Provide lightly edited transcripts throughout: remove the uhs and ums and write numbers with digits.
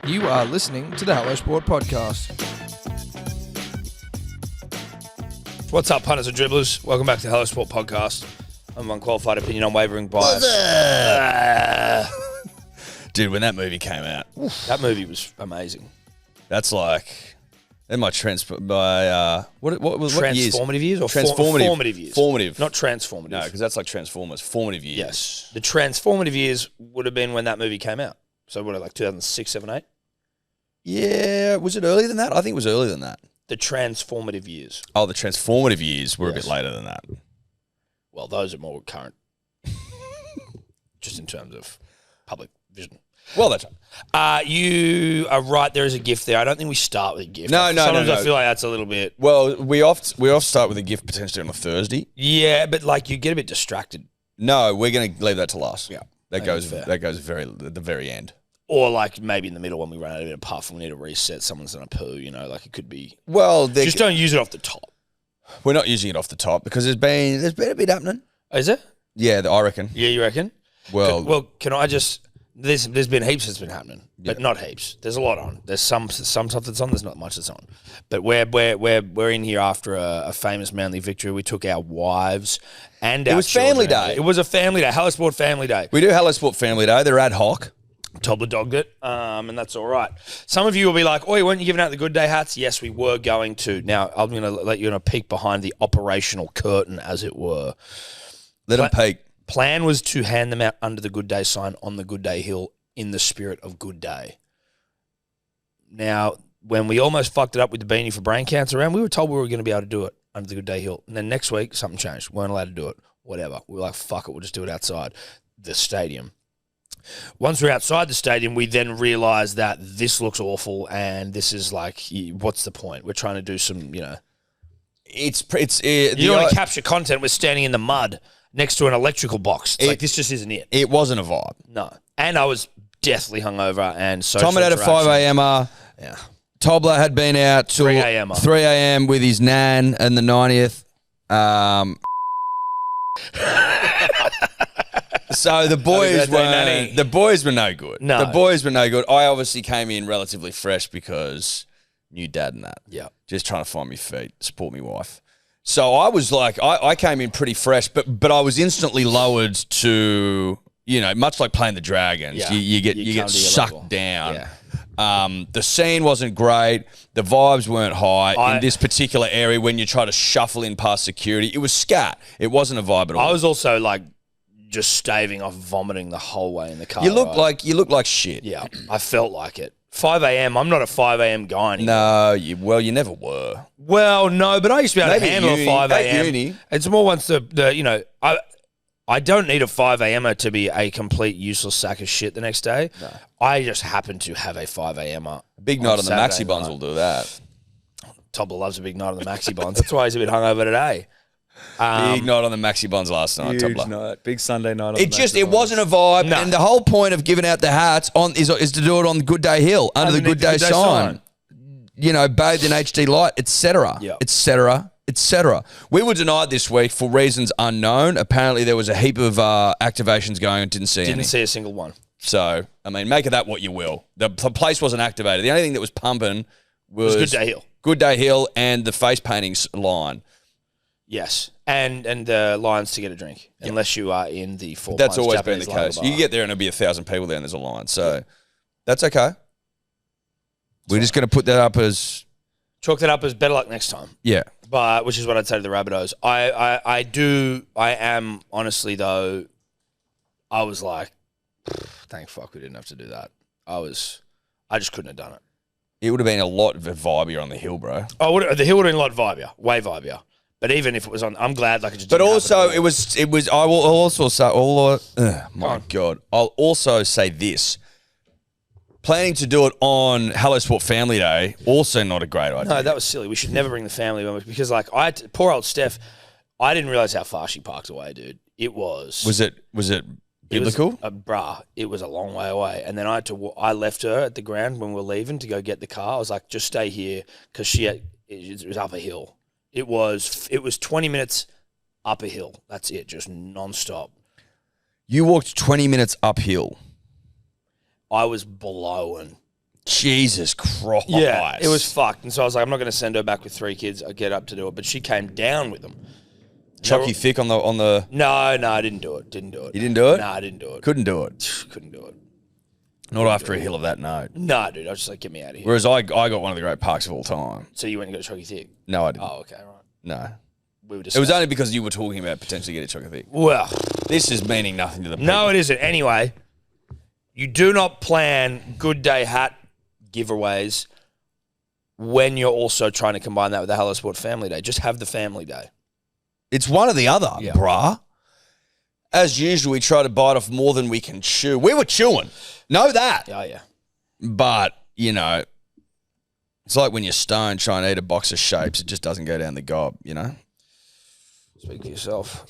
You are listening to the Hello Sport Podcast. What's up, punters and dribblers? Welcome back to the Hello Sport Podcast. I'm unqualified opinion, unwavering bias. Dude, when that movie came out, That movie was amazing. that's like, in my what years? Transformative years or formative years? Formative. Not transformative. No, because that's like Transformers. Formative years. Yes. The transformative years would have been when that movie came out. So what, like 2006, 7, 8? Yeah, was it earlier than that? I think it was earlier than that. The transformative years. Oh, the transformative years were a Yes. bit later than that. Well, those are more current. Just in terms of public vision. Well, that's You are right. There is a gift there. I don't think we start with a gift. No. Sometimes I feel like that's a little bit. Well, we oft start with a gift potentially on a Thursday. Yeah, but like you get a bit distracted. No, we're going to leave that to last. Yeah, that goes fair. at the very end. Or like maybe in the middle when we run out of a bit of puff and we need to reset. Someone's in a poo. You know, like it could be. Well, Just don't use it off the top. we're not using it off the top because there's been a bit happening. Is it? Yeah, I reckon. Yeah, you reckon? Well, can I just? There's been heaps that's been happening, but not heaps. There's a lot on. There's some stuff that's on. There's not much that's on. But we're in here after a famous Manly victory. We took our wives and our was Family children. Day. It was a family day. Hello Sport Family Day. we do Hello Sport Family Day. They're ad hoc. Tobler dogged it, and that's all right. Some of you will be like, "Oi, weren't you giving out the good day hats?" Yes, we were going to. Now I'm going to let you in a peek behind the operational curtain, as it were. Let them peek. Plan was to hand them out under the Good Day sign on the Good Day Hill in the spirit of Good Day. Now, when we almost fucked it up with the beanie for brain cancer round, we were told we were going to be able to do it under the Good Day Hill. And then next week, something changed. We weren't allowed to do it. Whatever. We were like, fuck it, we'll just do it outside the stadium. Once we're outside the stadium, we then realised that this looks awful and this is like, what's the point? We're trying to do some, you know. You You don't want to capture content. We're standing in the mud next to an electrical box. It's like, this just isn't it. It wasn't a vibe. No. And I was deathly hungover and so. Tom had had a 5 a.m. Yeah. Tobler had been out till 3 a.m. 3 a.m. with his nan and the 90th. So the boys were no good. No. The boys were no good. I obviously came in relatively fresh because new dad and that. Yeah. Just trying to find me feet, support me wife. So I was like, I came in pretty fresh, but I was instantly lowered to, you know, much like playing the Dragons. Yeah. You get come to your sucked level. down. Yeah. The scene wasn't great. The vibes weren't high in this particular area when you try to shuffle in past security. It was scat. It wasn't a vibe at all. I was also like just staving off vomiting the whole way in the car. You look like shit. Yeah, I felt like it. 5 a.m. I'm not a 5 a.m. guy anymore. No, you never were. Well, no, but I used to be able to Maybe handle at a 5 uni. a.m. At uni. It's more once the you know, I don't need a 5 a.m.er to be a complete useless sack of shit the next day. No. I just happen to have a 5 a.m.er. Big night on the Saturday maxi buns night. will do that. Tobler loves a big night on the maxi buns. That's why he's a bit hungover today. Big night on the maxi buns last night, Tobler. Night. Big Sunday night on It wasn't a vibe, No. and the whole point of giving out the hats is to do it on Good Day Hill under the Good Day sign. You know, bathed in HD light, etc., Yep. etc., etc. We were denied this week for reasons unknown. Apparently, there was a heap of activations going on. Didn't see any. Didn't see a single one. So, I mean, make of that what you will. The place wasn't activated. The only thing that was pumping was Good Day Hill. Good Day Hill and the face paintings line. Yes, and the lines to get a drink, unless you are in the four. That's pints always been the Japanese case. lager You bar. get there and there'll be 1,000 people there and there's a line. So that's okay. We're just going to put that up as... Chalk that up as better luck next time. Yeah. But which is what I'd say to the Rabbitohs. I am honestly though, I was like, thank fuck we didn't have to do that. I just couldn't have done it. It would have been a lot vibier on the hill, bro. Oh, the hill would have been a lot vibier, way vibier. But even if it was on, I'm glad like it just. But didn't also, happen. it was. I will also say, my God, I'll also say this: planning to do it on Hello Sport Family Day, also not a great idea. No, that was silly. We should never bring the family members because, like, poor old Steph, I didn't realize how far she parked away, dude. It was. Was it biblical? It was a long way away. And then I left her at the ground when we were leaving to go get the car. I was like, just stay here because it was up a hill. It was 20 minutes up a hill. That's it, just nonstop. You walked 20 minutes uphill. I was blowing. Jesus Christ. Yeah, it was fucked. And so I was like, I'm not going to send her back with 3 kids. I'll get up to do it. But she came down with them. Chucky thick on the. No, I didn't do it. Didn't do it. You didn't do it? No, I didn't do it. Couldn't do it. Couldn't do it. Not after a hill of that note. No, dude. I was just like, get me out of here. Whereas I got one of the great parks of all time. So you went and got Chucky thick? No, I didn't. Oh, okay, right. No. We were It was only because you were talking about potentially getting Chucky thick. Well, This is meaning nothing to the people. no, it isn't. Anyway, you do not plan good day hat giveaways when you're also trying to combine that with the Hello Sport Family Day. Just have the family day. It's one or the other, Yeah. bruh. As usual, we try to bite off more than we can chew. We were chewing. Know that. Oh, yeah. But, you know, it's like when you're stoned trying to eat a box of shapes. It just doesn't go down the gob, you know? Speak for yourself.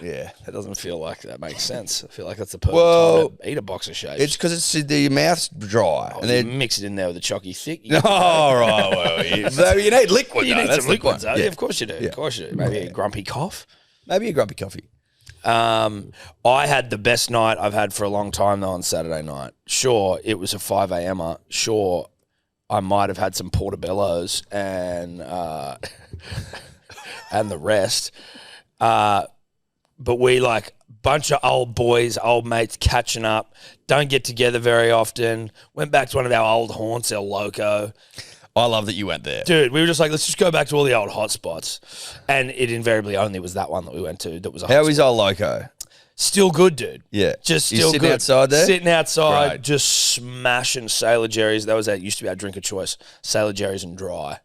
Yeah. That doesn't feel like that makes sense. I feel like that's the perfect Well, time to eat a box of shapes. It's because your mouth's dry. Oh, and you then mix it in there with the Chucky thick. Oh, right. Well, so you need liquid, You though. need That's some the liquids, point. though. Yeah. Of course you do. Yeah. Of course you do. Maybe a grumpy cough. Maybe a grumpy coffee. I had the best night I've had for a long time, though, on Saturday night. Sure, it was a 5 a.m. Sure, I might have had some portobellos and and the rest. But we, like, bunch of old boys, old mates catching up, don't get together very often. Went back to one of our old haunts, El Loco. I love that you went there. Dude, we were just like, let's just go back to all the old hotspots. And it invariably only was that one that we went to that was a How hotspot. is our loco? Still good, dude. Yeah. Just You still sitting good. outside there? Sitting outside, Great. just smashing Sailor Jerry's. That used to be our drink of choice. Sailor Jerry's and dry.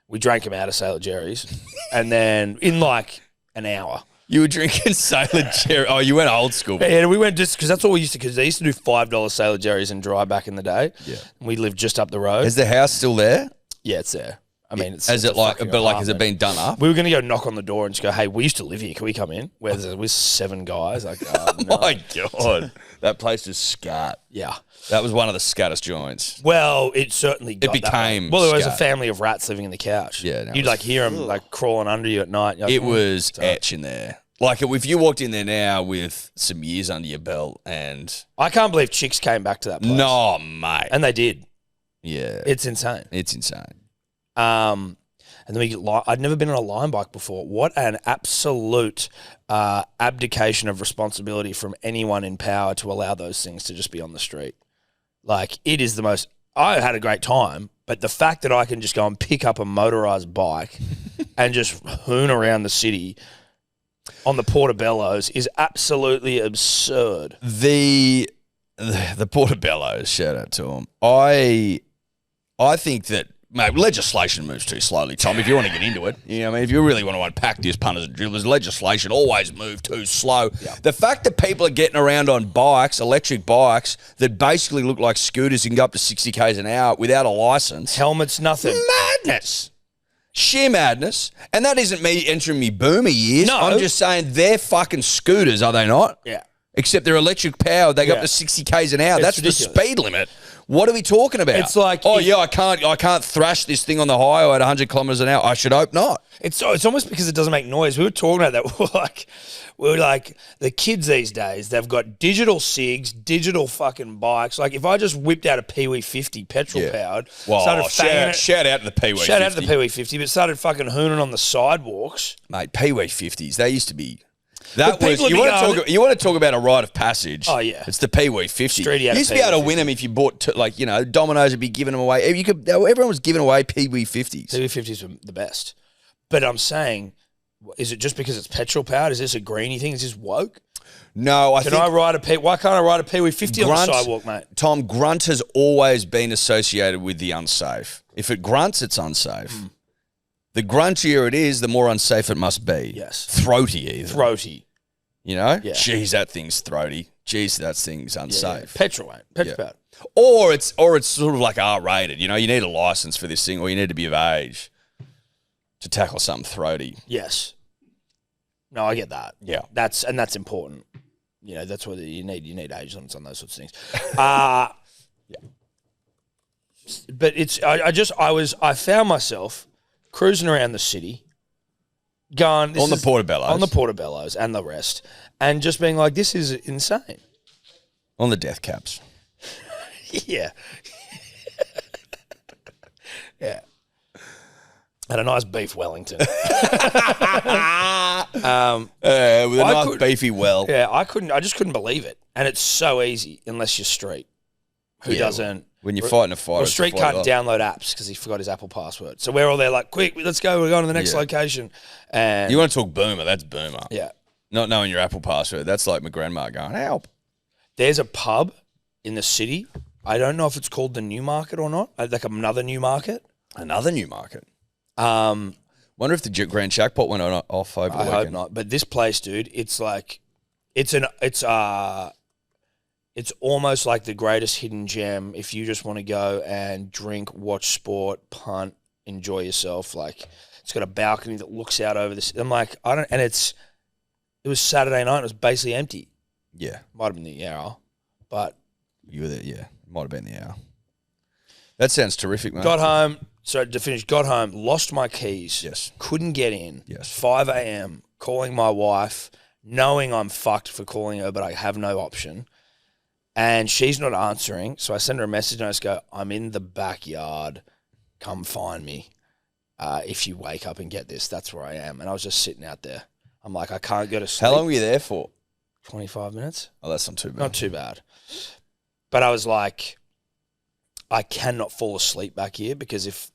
We drank them out of Sailor Jerry's. And then in like an hour. You were drinking Sailor Jerry. Oh, you went old school. And we went just because that's what we used to, because they used to do $5 Sailor Jerry's and dry back in the day. Yeah. We lived just up the road. Is the house still there? Yeah, it's there. I mean, it's Has it's it a like, fucking but like, has it apartment. been done up? We were going to go knock on the door and just go, hey, we used to live here. Can we come in? Where there's with 7 guys. Like, Oh no. my God. That place is scat. Yeah. That was one of the scattest joints. Well, it certainly got that became way. Well, there was a scat. family of rats living in the couch. Yeah, no, You'd it like hear them like crawling under you at night. You're like, It "Mm." was etch in there. Like, if you walked in there now with some years under your belt and... I can't believe chicks came back to that place. No, mate. And they did. Yeah. It's insane. It's insane. And then I'd never been on a line bike before. What an absolute abdication of responsibility from anyone in power to allow those things to just be on the street. Like, it is the most... I had a great time, but the fact that I can just go and pick up a motorised bike and just hoon around the city on the portobellos is absolutely absurd. The Portobellos, shout out to them. I think that, mate, legislation moves too slowly, Tom, if you want to get into it. You know what I mean? If you really want to unpack this punters and dribblers, legislation always moves too slow. Yeah. The fact that people are getting around on bikes, electric bikes, that basically look like scooters and can go up to 60 k's an hour without a license. Helmets, nothing. Madness. Sheer madness. And that isn't me entering me boomer years. No. I'm just saying they're fucking scooters, are they not? Yeah. Except they're electric powered. They go up Yeah. to 60 k's an hour. It's That's ridiculous. the speed limit. What are we talking about? It's like oh if- yeah, I can't thrash this thing on the highway at 100 kilometers an hour. I should hope not. It's almost because it doesn't make noise. We were talking about that. We're like the kids these days. They've got digital SIGs, digital fucking bikes. Like if I just whipped out a Pee-wee 50 petrol powered, Well, started fanging it. shout out to the Pee-wee. Shout out to 50. the Pee-wee 50, but started fucking hooning on the sidewalks. Mate, Pee-wee 50s. They used to be. That But was people you would want be to talk. You want to talk about a rite of passage? Oh, yeah. it's the Pee-wee 50. Streety You out of used to be able to Pee-wee win them if you bought Domino's would be giving them away. Everyone was giving away Pee-wee 50s. Pee-wee 50s were the best. But I'm saying, is it just because it's petrol powered? Is this a greeny thing? Is this woke? No, Why can't I ride a Pee-wee 50 on the Grunt- sidewalk, mate? Tom, grunt has always been associated with the unsafe. If it grunts, it's unsafe. The gruntier it is, the more unsafe it must be. Yes. Throaty either. Throaty. You know? Yeah. Jeez, that thing's throaty. Jeez, that thing's unsafe. Petrol, mate. Petrol powered. Or it's sort of like R-rated. You know, you need a license for this thing, or you need to be of age to tackle something throaty. Yes. No, I get that. Yeah. That's important. You know, that's what you need age limits on those sorts of things. But I found myself cruising around the city, going On the Portobellos. and the rest, and just being like, this is insane. On the death caps. Yeah. Yeah. And a nice beef Wellington. With a nice beefy well. Yeah, I just couldn't believe it. And it's so easy unless you're street. Who doesn't? When you're fighting a fight. Well, street can't download apps because he forgot his Apple password. So we're all there like, quick, let's go. We're going to the next location. And you want to talk boomer? That's boomer. Yeah. Not knowing your Apple password. That's like my grandma going, help. There's a pub in the city. I don't know if it's called the Newmarket or not. Like another Newmarket. Another Newmarket. Wonder if the Grand Jackpot went off over the weekend. I hope not. But this place, dude, it's like, it's almost like the greatest hidden gem if you just want to go and drink, watch sport, punt, enjoy yourself. Like, it's got a balcony that looks out over this. I'm like, it was Saturday night. It was basically empty. Yeah. Might have been the hour, but. You were there, yeah. Might have been the hour. That sounds terrific, mate. Got home, lost my keys. Yes. Couldn't get in. Yes. 5 a.m., calling my wife, knowing I'm fucked for calling her, but I have no option. And she's not answering, so I send her a message and I just go, I'm in the backyard. Come find me. If you wake up and get this, that's where I am. And I was just sitting out there. I'm like, I can't go to sleep. How long were you there for? 25 minutes. Oh, that's not too bad. Not too bad. But I was like, I cannot fall asleep back here because if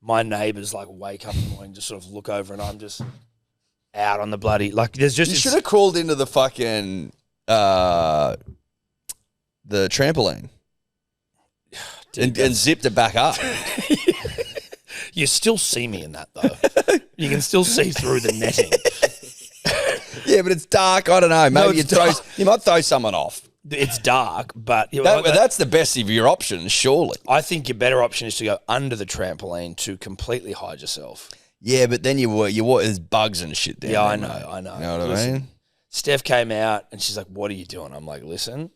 my neighbours like wake up in the morning, just sort of look over and I'm just out on the bloody, like there's just. You should have crawled into the fucking, the trampoline and zipped it back up. You still see me in that though. You can still see through the netting. Yeah, but it's dark. I don't know. Maybe you might throw someone off. It's dark, but that's the best of your options, surely. I think your better option is to go under the trampoline to completely hide yourself. Yeah, but then there's bugs and shit down there. I know. You know what I mean? Steph came out and she's like, "What are you doing?" I'm like, "Listen,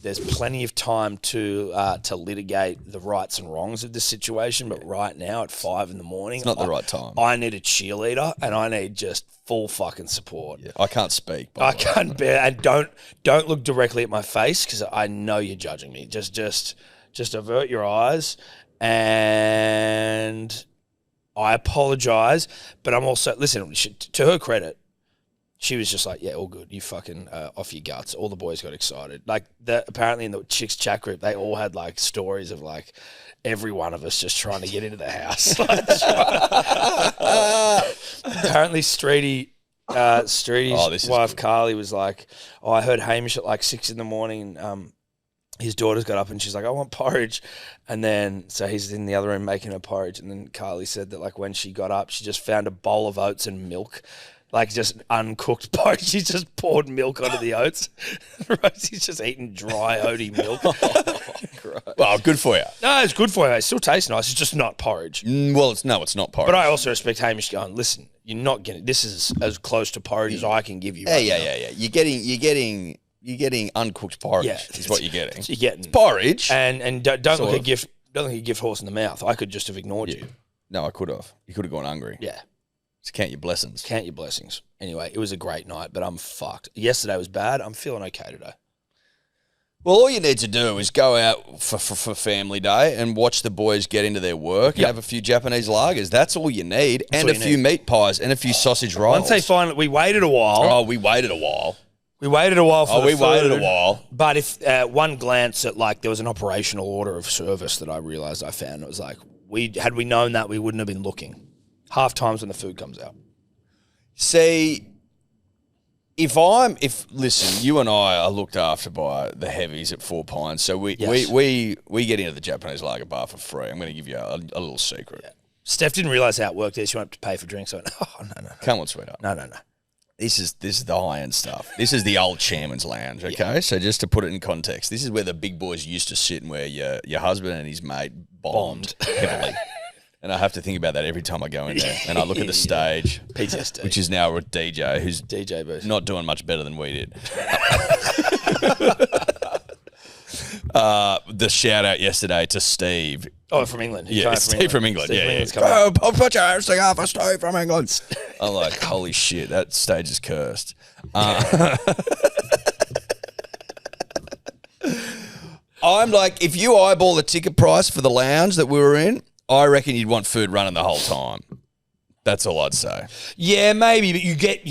there's plenty of time to litigate the rights and wrongs of this situation, but right now at 5 a.m, it's not the right time. I need a cheerleader and I need just full fucking support." Yeah, I can't speak. I can't bear, and don't look directly at my face because I know you're judging me. Just avert your eyes, and I apologize, but I'm also listen to her credit. She was just like, yeah, all good. You fucking off your guts. All the boys got excited. Like, apparently in the chicks chat group, they all had like stories of like every one of us just trying to get into the house. Apparently, Streety's wife Carly was like, "Oh, I heard Hamish at like 6 a.m. and his daughter's got up and she's like, I want porridge." And then, so he's in the other room making her porridge. And then Carly said that like when she got up, she just found a bowl of oats and milk. Like just uncooked porridge. She's just poured milk onto the oats. Rosie's just eating dry oaty milk. Well, good for you. No, it's good for you. It still tastes nice. It's just not porridge. Well, it's not porridge. But I also respect Hamish going, listen, you're not getting, this is as close to porridge as I can give you. Yeah. You're getting uncooked porridge. Yeah, is what you're getting. You're getting it's porridge. And don't look a gift. Don't look a gift horse in the mouth. I could just have ignored you. No, I could have. You could have gone hungry. Yeah. So count your blessings. Count your blessings. Anyway, it was a great night, but I'm fucked. Yesterday was bad. I'm feeling okay today. Well, all you need to do is go out for family day and watch the boys get into their work and have a few Japanese lagers. That's all you need. That's and a few meat pies and a few sausage rolls. Once they finally, we waited a while. Oh, we waited a while. We waited a while for the food. Waited a while. But if one glance at like, there was an operational order of service that I realised I found. It was like, had we known that, we wouldn't have been looking. Half times when the food comes out. See, listen, you and I are looked after by the heavies at 4 Pines, so we get into the Japanese lager bar for free. I'm going to give you a little secret. Yeah. Steph didn't realise how it worked there. She went up to pay for drinks. I went, oh, no. Come on, sweetheart. No. This is the high-end stuff. This is the old chairman's lounge, okay? Yeah. So just to put it in context, this is where the big boys used to sit and where your husband and his mate bombed heavily. And I have to think about that every time I go in there. And I look at the stage, PTSD, which is now a DJ who's DJ booth. Not doing much better than we did. The shout out yesterday to Steve. Oh, from England. Steve from England. Yeah. Oh, put your hands together, Steve from England. I'm like, holy shit, that stage is cursed. I'm like, if you eyeball the ticket price for the lounge that we were in, I reckon you'd want food running the whole time. That's all I'd say. Yeah, maybe, but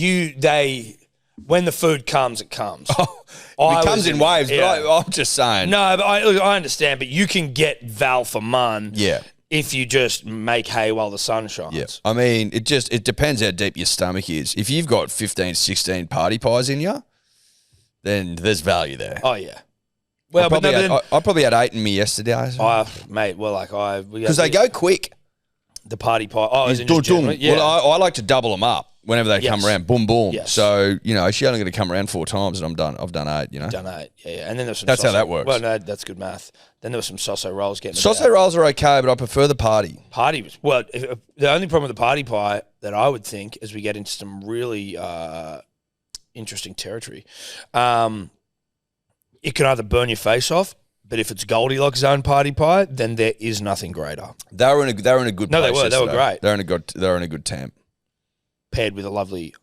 when the food comes, it comes. It comes in waves, yeah. but I'm just saying. No, but I understand, but you can get Val for mun if you just make hay while the sun shines. Yeah. I mean, it depends how deep your stomach is. If you've got 15, 16 party pies in you, then there's value there. Oh, yeah. Well, I probably had 8 in me yesterday. Mate, because they go quick. The party pie. Oh, is it just Well, I like to double them up whenever they come around. Boom, boom. Yes. So, she only got to come around 4 times and I'm done. I've done 8, Done 8, yeah. And then there's some That's how that works. Well, no, that's good math. Then there was some Soso rolls getting Soso rolls are okay, but I prefer the party. Well, the only problem with the party pie that I would think as we get into some really interesting territory, it can either burn your face off, but if it's Goldilocks zone party pie, then there is nothing greater. They were in a good place. No, they were great. They're in a good temp. Paired with a lovely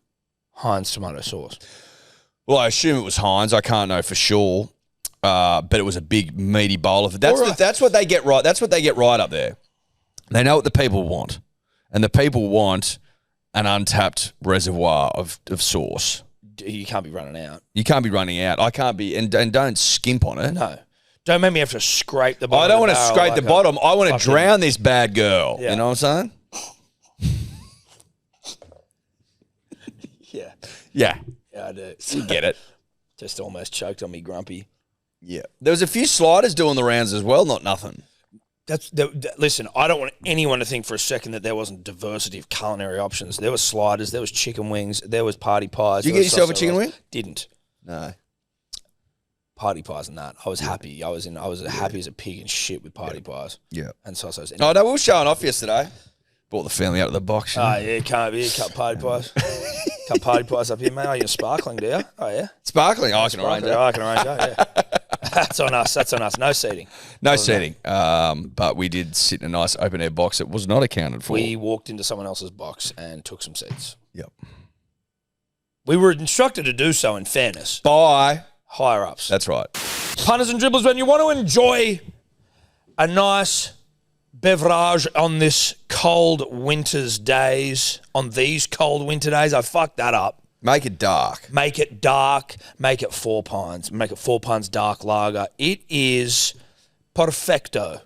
Heinz tomato sauce. Well, I assume it was Heinz. I can't know for sure, but it was a big meaty bowl of it. That's what they get right. That's what they get right up there. They know what the people want, and the people want an untapped reservoir of sauce. You can't be running out. You can't be running out. I can't be, and don't skimp on it. No. Don't make me have to scrape the bottom. I don't want to scrape the bottom. I want to drown this bad girl. Yeah. You know what I'm saying? Yeah. Yeah. Yeah, I do. You get it. Just almost choked on me grumpy. Yeah. There was a few sliders doing the rounds as well, not nothing. Listen, I don't want anyone to think for a second that there wasn't diversity of culinary options. There was sliders, there was chicken wings, there was party pies. Did you get yourself a chicken wing? Didn't. No. Party pies and that. I was happy. I was happy as a pig and shit with party pies. Yeah. And sausages. Oh, no, we were showing off yesterday. Brought the family out of the box. Oh, yeah, can't be. Cut party pies. Cut party pies up here, mate. Oh, you're sparkling, do you? Oh, yeah. Sparkling? I can arrange that. I can arrange that, yeah. That's on us. No seating. No seating. But we did sit in a nice open air box that was not accounted for. We walked into someone else's box and took some seats. Yep. We were instructed to do so, in fairness. By higher ups. That's right. Punters and dribblers, when you want to enjoy a nice beverage on this cold winter's days, on these cold winter days, I fucked that up. Make it dark. Make it dark. Make it 4 pints. Make it 4 pints dark lager. It is perfecto.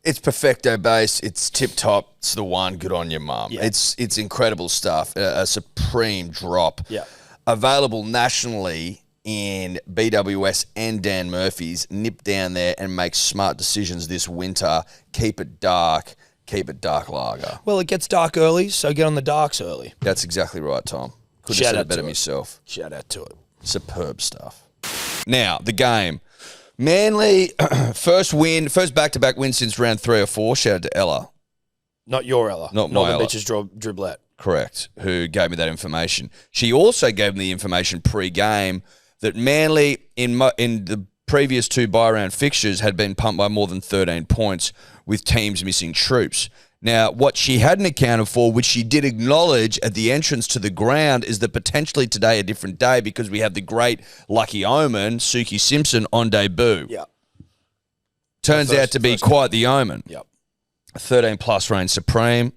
It's perfecto base. It's tip top. It's the one. Good on your mum. Yeah. It's incredible stuff. A supreme drop. Yeah. Available nationally in BWS and Dan Murphy's. Nip down there and make smart decisions this winter. Keep it dark. Keep it dark lager. Well, it gets dark early, so get on the darks early. That's exactly right, Tom. Couldn't have said it better myself. Shout out to it. Superb stuff. Now, the game. Manly, first back-to-back win since round 3 or 4. Shout out to Ella. Not your Ella. Not my Ella. the bitch's dribblette. Correct, who gave me that information. She also gave me the information pre-game that Manly, in the previous 2 bye-round fixtures, had been pumped by more than 13 points with teams missing troops. Now, what she hadn't accounted for, which she did acknowledge at the entrance to the ground, is that potentially today a different day because we have the great lucky omen, Suki Simpson, on debut. Yeah. Turns out to be quite the omen. Yep. 13-plus reign supreme.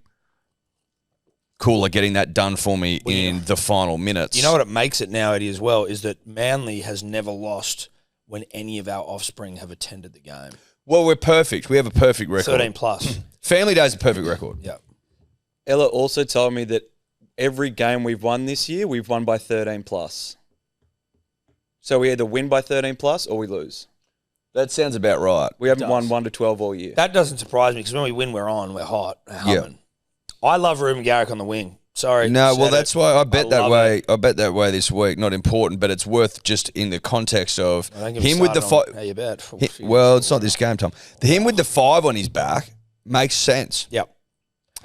Cooler getting that done for me in the final minutes. You know what it makes it now, Eddie, as well, is that Manly has never lost when any of our offspring have attended the game. Well, we're perfect. We have a perfect record. 13-plus. Family Day's a perfect record. Yeah. Ella also told me that every game we've won this year, we've won by 13+. So we either win by 13+ or we lose. That sounds about right. We haven't won 1 to 12 all year. That doesn't surprise me because when we win, we're on. We're hot. We're humming. I love Ruben Garrick on the wing. Sorry. No, well, that's why I bet that way. I bet that way this week. Not important, but it's worth just in the context of him with the 5. How you bet? Well, it's not this game, Tom. Him with the 5 on his back makes sense. Yep.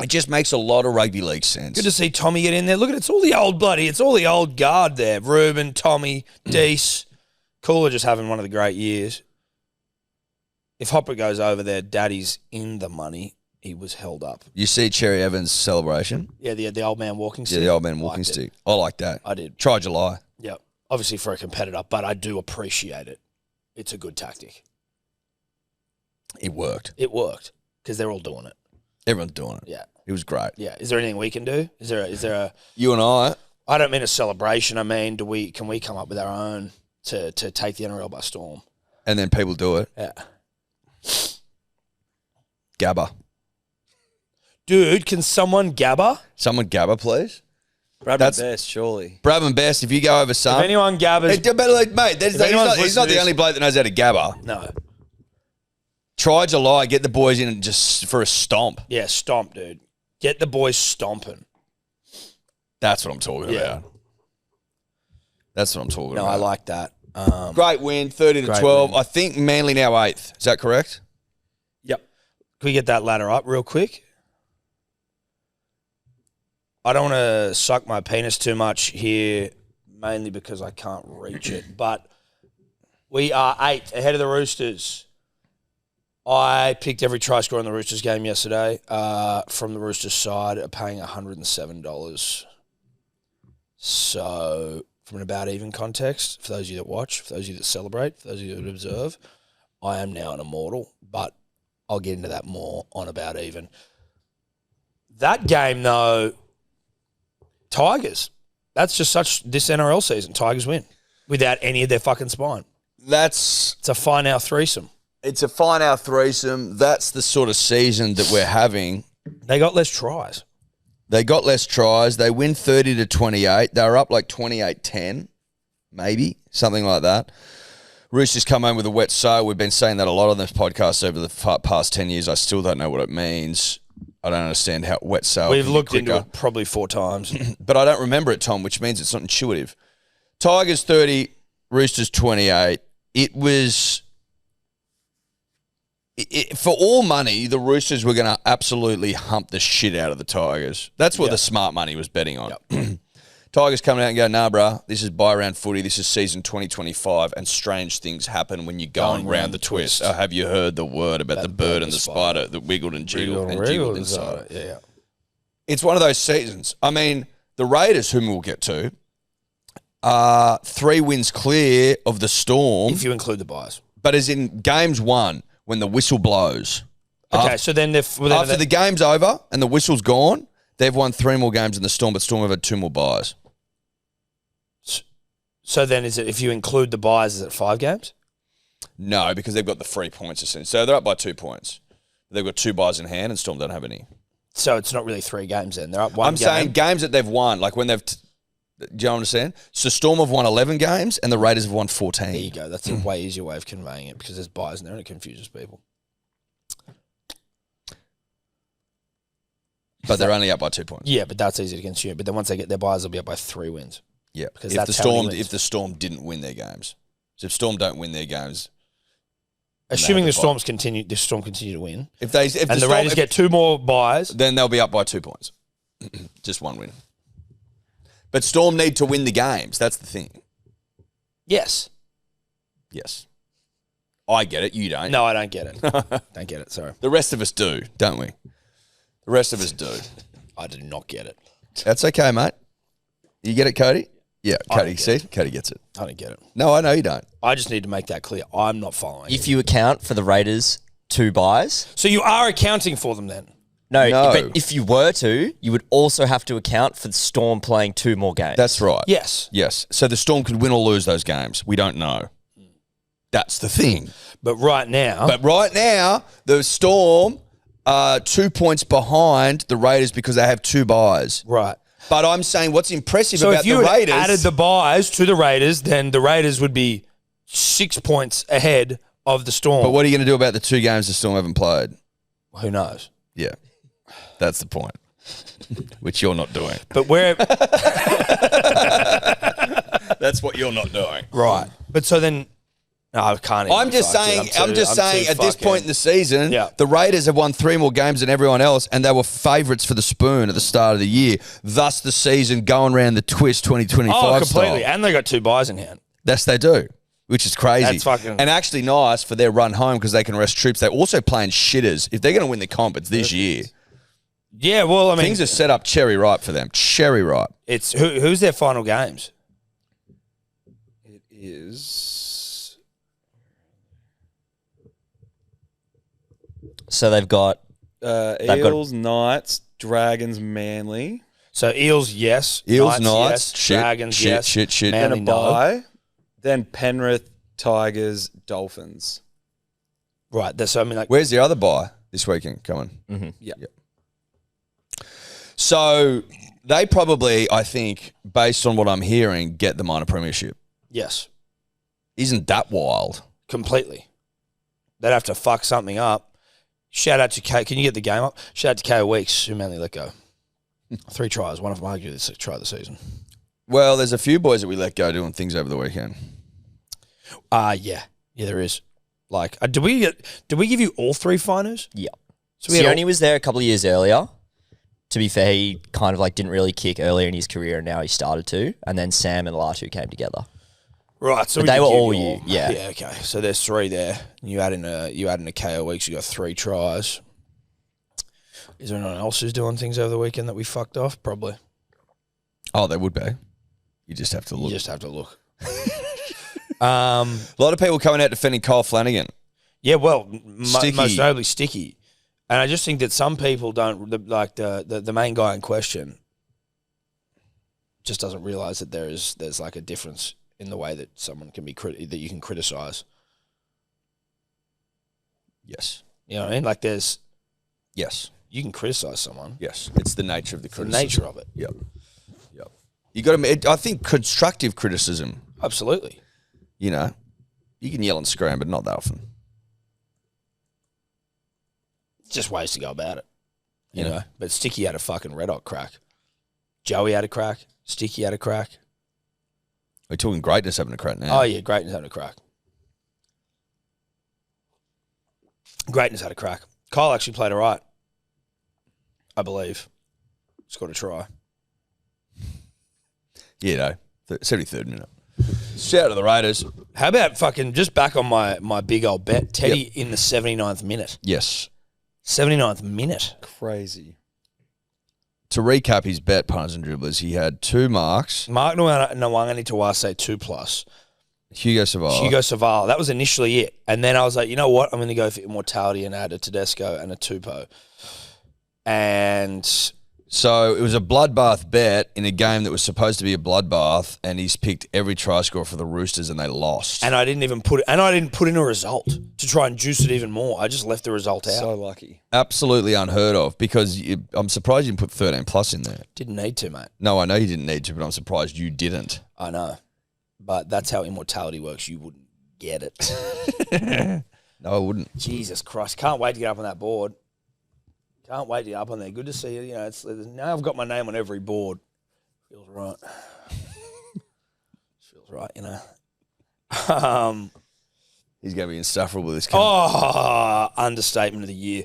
It just makes a lot of rugby league sense. Good to see Tommy get in there. Look at it. It's all the old bloody. It's all the old guard there. Ruben, Tommy, Deese. Cooler just having one of the great years. If Hopper goes over there, Daddy's in the money. He was held up. You see Cherry Evans' celebration? Yeah, the old man walking stick. Yeah, the old man walking stick. I like that. I did. Try July. Yeah, obviously for a competitor, but I do appreciate it. It's a good tactic. It worked. It worked because they're all doing it. Everyone's doing it. Yeah. It was great. Yeah. Is there anything we can do? Is there a You and I don't mean a celebration. I mean, can we come up with our own to take the NRL by storm? and then people do it. Yeah. Gabba. Dude, can someone gabba? Someone Gabba, please. Bradman Best, surely. Bradman Best, if you go over some. If anyone gabbas, Mate, he's not the only bloke that knows how to Gabba. no. Try July, get the boys in just for a stomp. Yeah, stomp, dude. Get the boys stomping. That's what I'm talking about. No, about. I like that. Great win, 30-12. win. I think Manly now 8th. Is that correct? Yep. Can we get that ladder up real quick? I don't want to suck my penis too much here, mainly because I can't reach it. But we are 8th, ahead of the Roosters. I picked every try scorer in the Roosters game yesterday from the Roosters side, paying $107. So, from an about even context, for those of you that watch, for those of you that celebrate, for those of you that observe, I am now an immortal, but I'll get into that more on about even. That game, though, Tigers. That's just this NRL season. Tigers win without any of their fucking spine. It's a fine hour threesome. It's a fine hour threesome. That's the sort of season that we're having. They got less tries. They got less tries. They win 30-28. They were up like 28-10, maybe, something like that. Roosters come home with a wet sail. We've been saying that a lot on this podcast over the past 10 years. I still don't know what it means. I don't understand how wet sail. We've looked into it probably 4 times. But I don't remember it, Tom, which means it's not intuitive. Tigers 30, Roosters 28. It was... for all money, the Roosters were going to absolutely hump the shit out of the Tigers. That's what the smart money was betting on. Yep. Tigers coming out and go, nah, bruh, this is buy-round footy. This is season 2025, and strange things happen when you're going round the twist. Oh, have you heard the word about the bird and the spider that wiggled and jiggled and jiggled inside? Yeah. It's one of those seasons. I mean, the Raiders, whom we'll get to, 3 wins clear of the Storm. If you include the buys. But as in games won, when the whistle blows. Okay, so then after the game's over and the whistle's gone, they've won 3 more games in the Storm, but Storm have had 2 more buys. So then is it, if you include the buys, is it 5 games? No, because they've got the 3 points essentially. So they're up by 2 points. They've got 2 buys in hand and Storm don't have any. So it's not really 3 games then. They're up 1 I'm game. saying games that they've won, like when they've... do you understand? So Storm have won 11 games and the Raiders have won 14. There you go. That's a way easier way of conveying it because there's buys in there and it confuses people. But they're only up by 2 points. Yeah, but that's easy to consume. But then once they get their buys, they'll be up by 3 wins. Yeah, because if that's if the Storm didn't win their games. So if Storm don't win their games... Assuming the Storm continue to win. If the Raiders get 2 more buys... Then they'll be up by 2 points. Just 1 win. But Storm need to win the games. That's the thing. Yes. Yes. I get it. You don't. No, I don't get it. Don't get it. Sorry. The rest of us do, don't we? The rest of us do. I did not get it. That's okay, mate. You get it, Cody? Yeah, I Cody. don't See? get Cody gets it. I don't get it. No, I know you don't. I just need to make that clear. I'm not following If it. you account for the Raiders' 2 buys. So you are accounting for them then? No, No. but if you were to, you would also have to account for the Storm playing 2 more games. That's right. Yes. Yes. So the Storm could win or lose those games. We don't know. That's the thing. But right now... But right now, the Storm are 2 points behind the Raiders because they have 2 buys. Right. But I'm saying what's impressive So about if you the had Raiders... added the buys to the Raiders, then the Raiders would be 6 points ahead of the Storm. But what are you going to do about the 2 games the Storm haven't played? Who knows? Yeah. That's the point. Which you're not doing. But where... That's what you're not doing. right. But so then... No, I can't even I'm just saying at this point in the season, Yeah. the Raiders have won 3 more games than everyone else, and they were favourites for the spoon at the start of the year. Thus the season going around the twist 2025 Oh, completely. style. And they got 2 buys in hand. Yes, they do, which is crazy. That's fucking- And actually nice for their run home because they can rest troops. They're also playing shitters. If they're going to win the comp, it's this year. Yeah, well, I mean... Things are set up cherry ripe for them. Cherry ripe. It's who's their final games? It is... So they've got Eels, Knights, Dragons, Manly. So Eels, yes. Eels, Knights, Knights, yes. shit, Dragons, shit, yes. shit, shit. Then Manly, a no. bye. Then Penrith, Tigers, Dolphins. Right. So I mean, like, Where's the other bye this weekend coming? Yeah. So they probably, I think, based on what I'm hearing, get the minor premiership. yes, Isn't that wild? completely. They'd have to fuck something up. Shout out to K. Can you get the game up? Shout out to KO Weeks, who Manly let go. 3 tries. One of them arguably the try of the season. Well, there's a few boys that we let go doing things over the weekend. Yeah, there is. Like, did we give you all 3 finals? Yeah. So we had Sione was there a couple of years earlier. To be fair, he kind of like didn't really kick earlier in his career, and now he started to. And then Sam and Latu came together. Right, so But we they did were give all you you, yeah. Yeah, okay. So there's 3 there. You add in a KO Weeks, you got 3 tries. Is there anyone else who's doing things over the weekend that we fucked off? Probably. Oh, they would be. You just have to look. You just have to look. A lot of people coming out defending Kyle Flanagan. Yeah, well, Sticky. most notably Sticky. And I just think that some people don't, like the main guy in question just doesn't realise that there's like a difference in the way that someone can be that you can criticise. Yes. You know what I mean? Like Yes. you can criticise someone. Yes. It's the nature of the It's the criticism. nature of it. Yep. You got to. I think constructive criticism. Absolutely. You know, you can yell and scream, but not that often. Just ways to go about it. You Yeah. know? But Sticky had a fucking red hot crack. Joey had a crack. Sticky had a crack. We're talking greatness having a crack now. Oh, yeah, Greatness had a crack. Greatness had a crack. Kyle actually played all right, I believe. Scored a try. You know, 73rd minute. Shout out to the Raiders. How about fucking just back on my big old bet? Teddy in the 79th minute. Yes. 79th minute. Crazy. To recap his bet, punters and dribblers, he had 2 marks. Mark Nwangani Tawase 2+. Hugo Savard. Hugo Saval. That was initially it. And then I was like, you know what? I'm going to go for immortality and add a Tedesco and a Tupou. And So it was a bloodbath bet in a game that was supposed to be a bloodbath, and he's picked every try score for the Roosters, and they lost. I didn't put in a result to try and juice it even more. I just left the result out. So lucky. Absolutely unheard of, because I'm surprised you didn't put 13 plus in there. Didn't need to, mate. No, I know you didn't need to, but I'm surprised you didn't. I know. But that's how immortality works. You wouldn't get it. No, I wouldn't. Jesus Christ. Can't wait to get up on that board. Can't wait to get up on there. Good to see you. You know, now I've got my name on every board. Feels right. Feels right, you know. He's going to be insufferable with this game. Understatement of the year.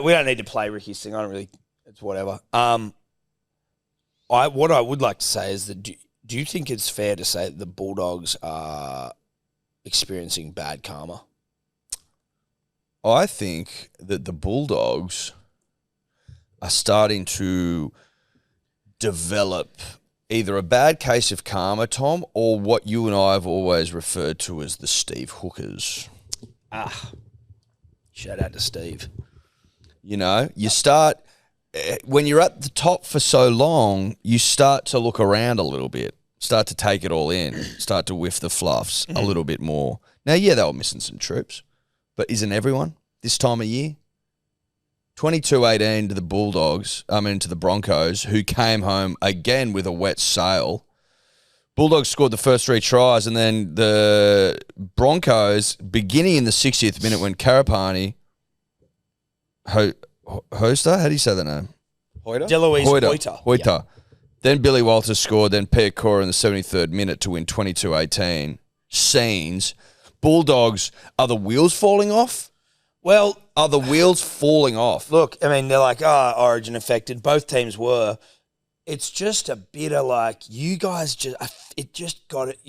We don't need to play Ricky's thing. I don't really. It's whatever. What I would like to say is that do you think it's fair to say that the Bulldogs are experiencing bad karma? I think that the Bulldogs are starting to develop either a bad case of karma, Tom, or what you and I have always referred to as the Steve Hookers. Shout out to Steve. You know, you start, when you're at the top for so long, you start to look around a little bit, start to take it all in, start to whiff the fluffs a little bit more. Now, yeah, they were missing some troops, but isn't everyone this time of year? 22-18 to the Bulldogs, to the Broncos, who came home again with a wet sail. Bulldogs scored the first 3 tries, and then the Broncos, beginning in the 60th minute when Karapani, Hoster, how do you say that name? Deloise Hoyter. Hoyter. Then Billy Walters scored, then Pierre Cora in the 73rd minute to win 22-18. Scenes. Bulldogs, are the wheels falling off? Well, Are the wheels falling off? look, I mean, they're like, Origin affected. Both teams were. It's just a bit of like, you guys you're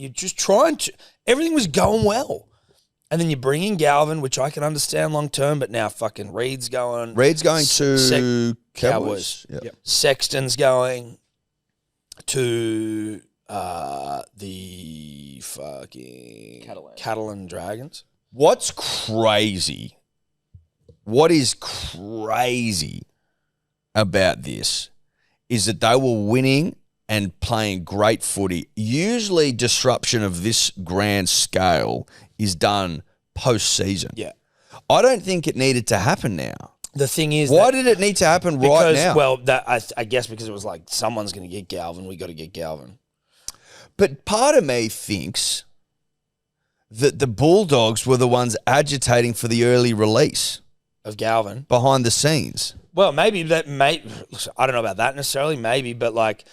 just trying to, everything was going well. And then you bring in Galvin, which I can understand long term, but now fucking Reed's going. Reed's going to Cowboys. Yep. Sexton's going to the fucking Catalan Dragons. What's crazy, what is crazy about this is that they were winning and playing great footy. Usually disruption of this grand scale is done post-season. Yeah. I don't think it needed to happen now. The thing is, Why did it need to happen right now? Well, I guess because it was like someone's going to get Galvin. We got to get Galvin. But part of me thinks that the Bulldogs were the ones agitating for the early release Of Galvin. behind the scenes. Well, maybe that may. I don't know about that necessarily. Maybe, but like,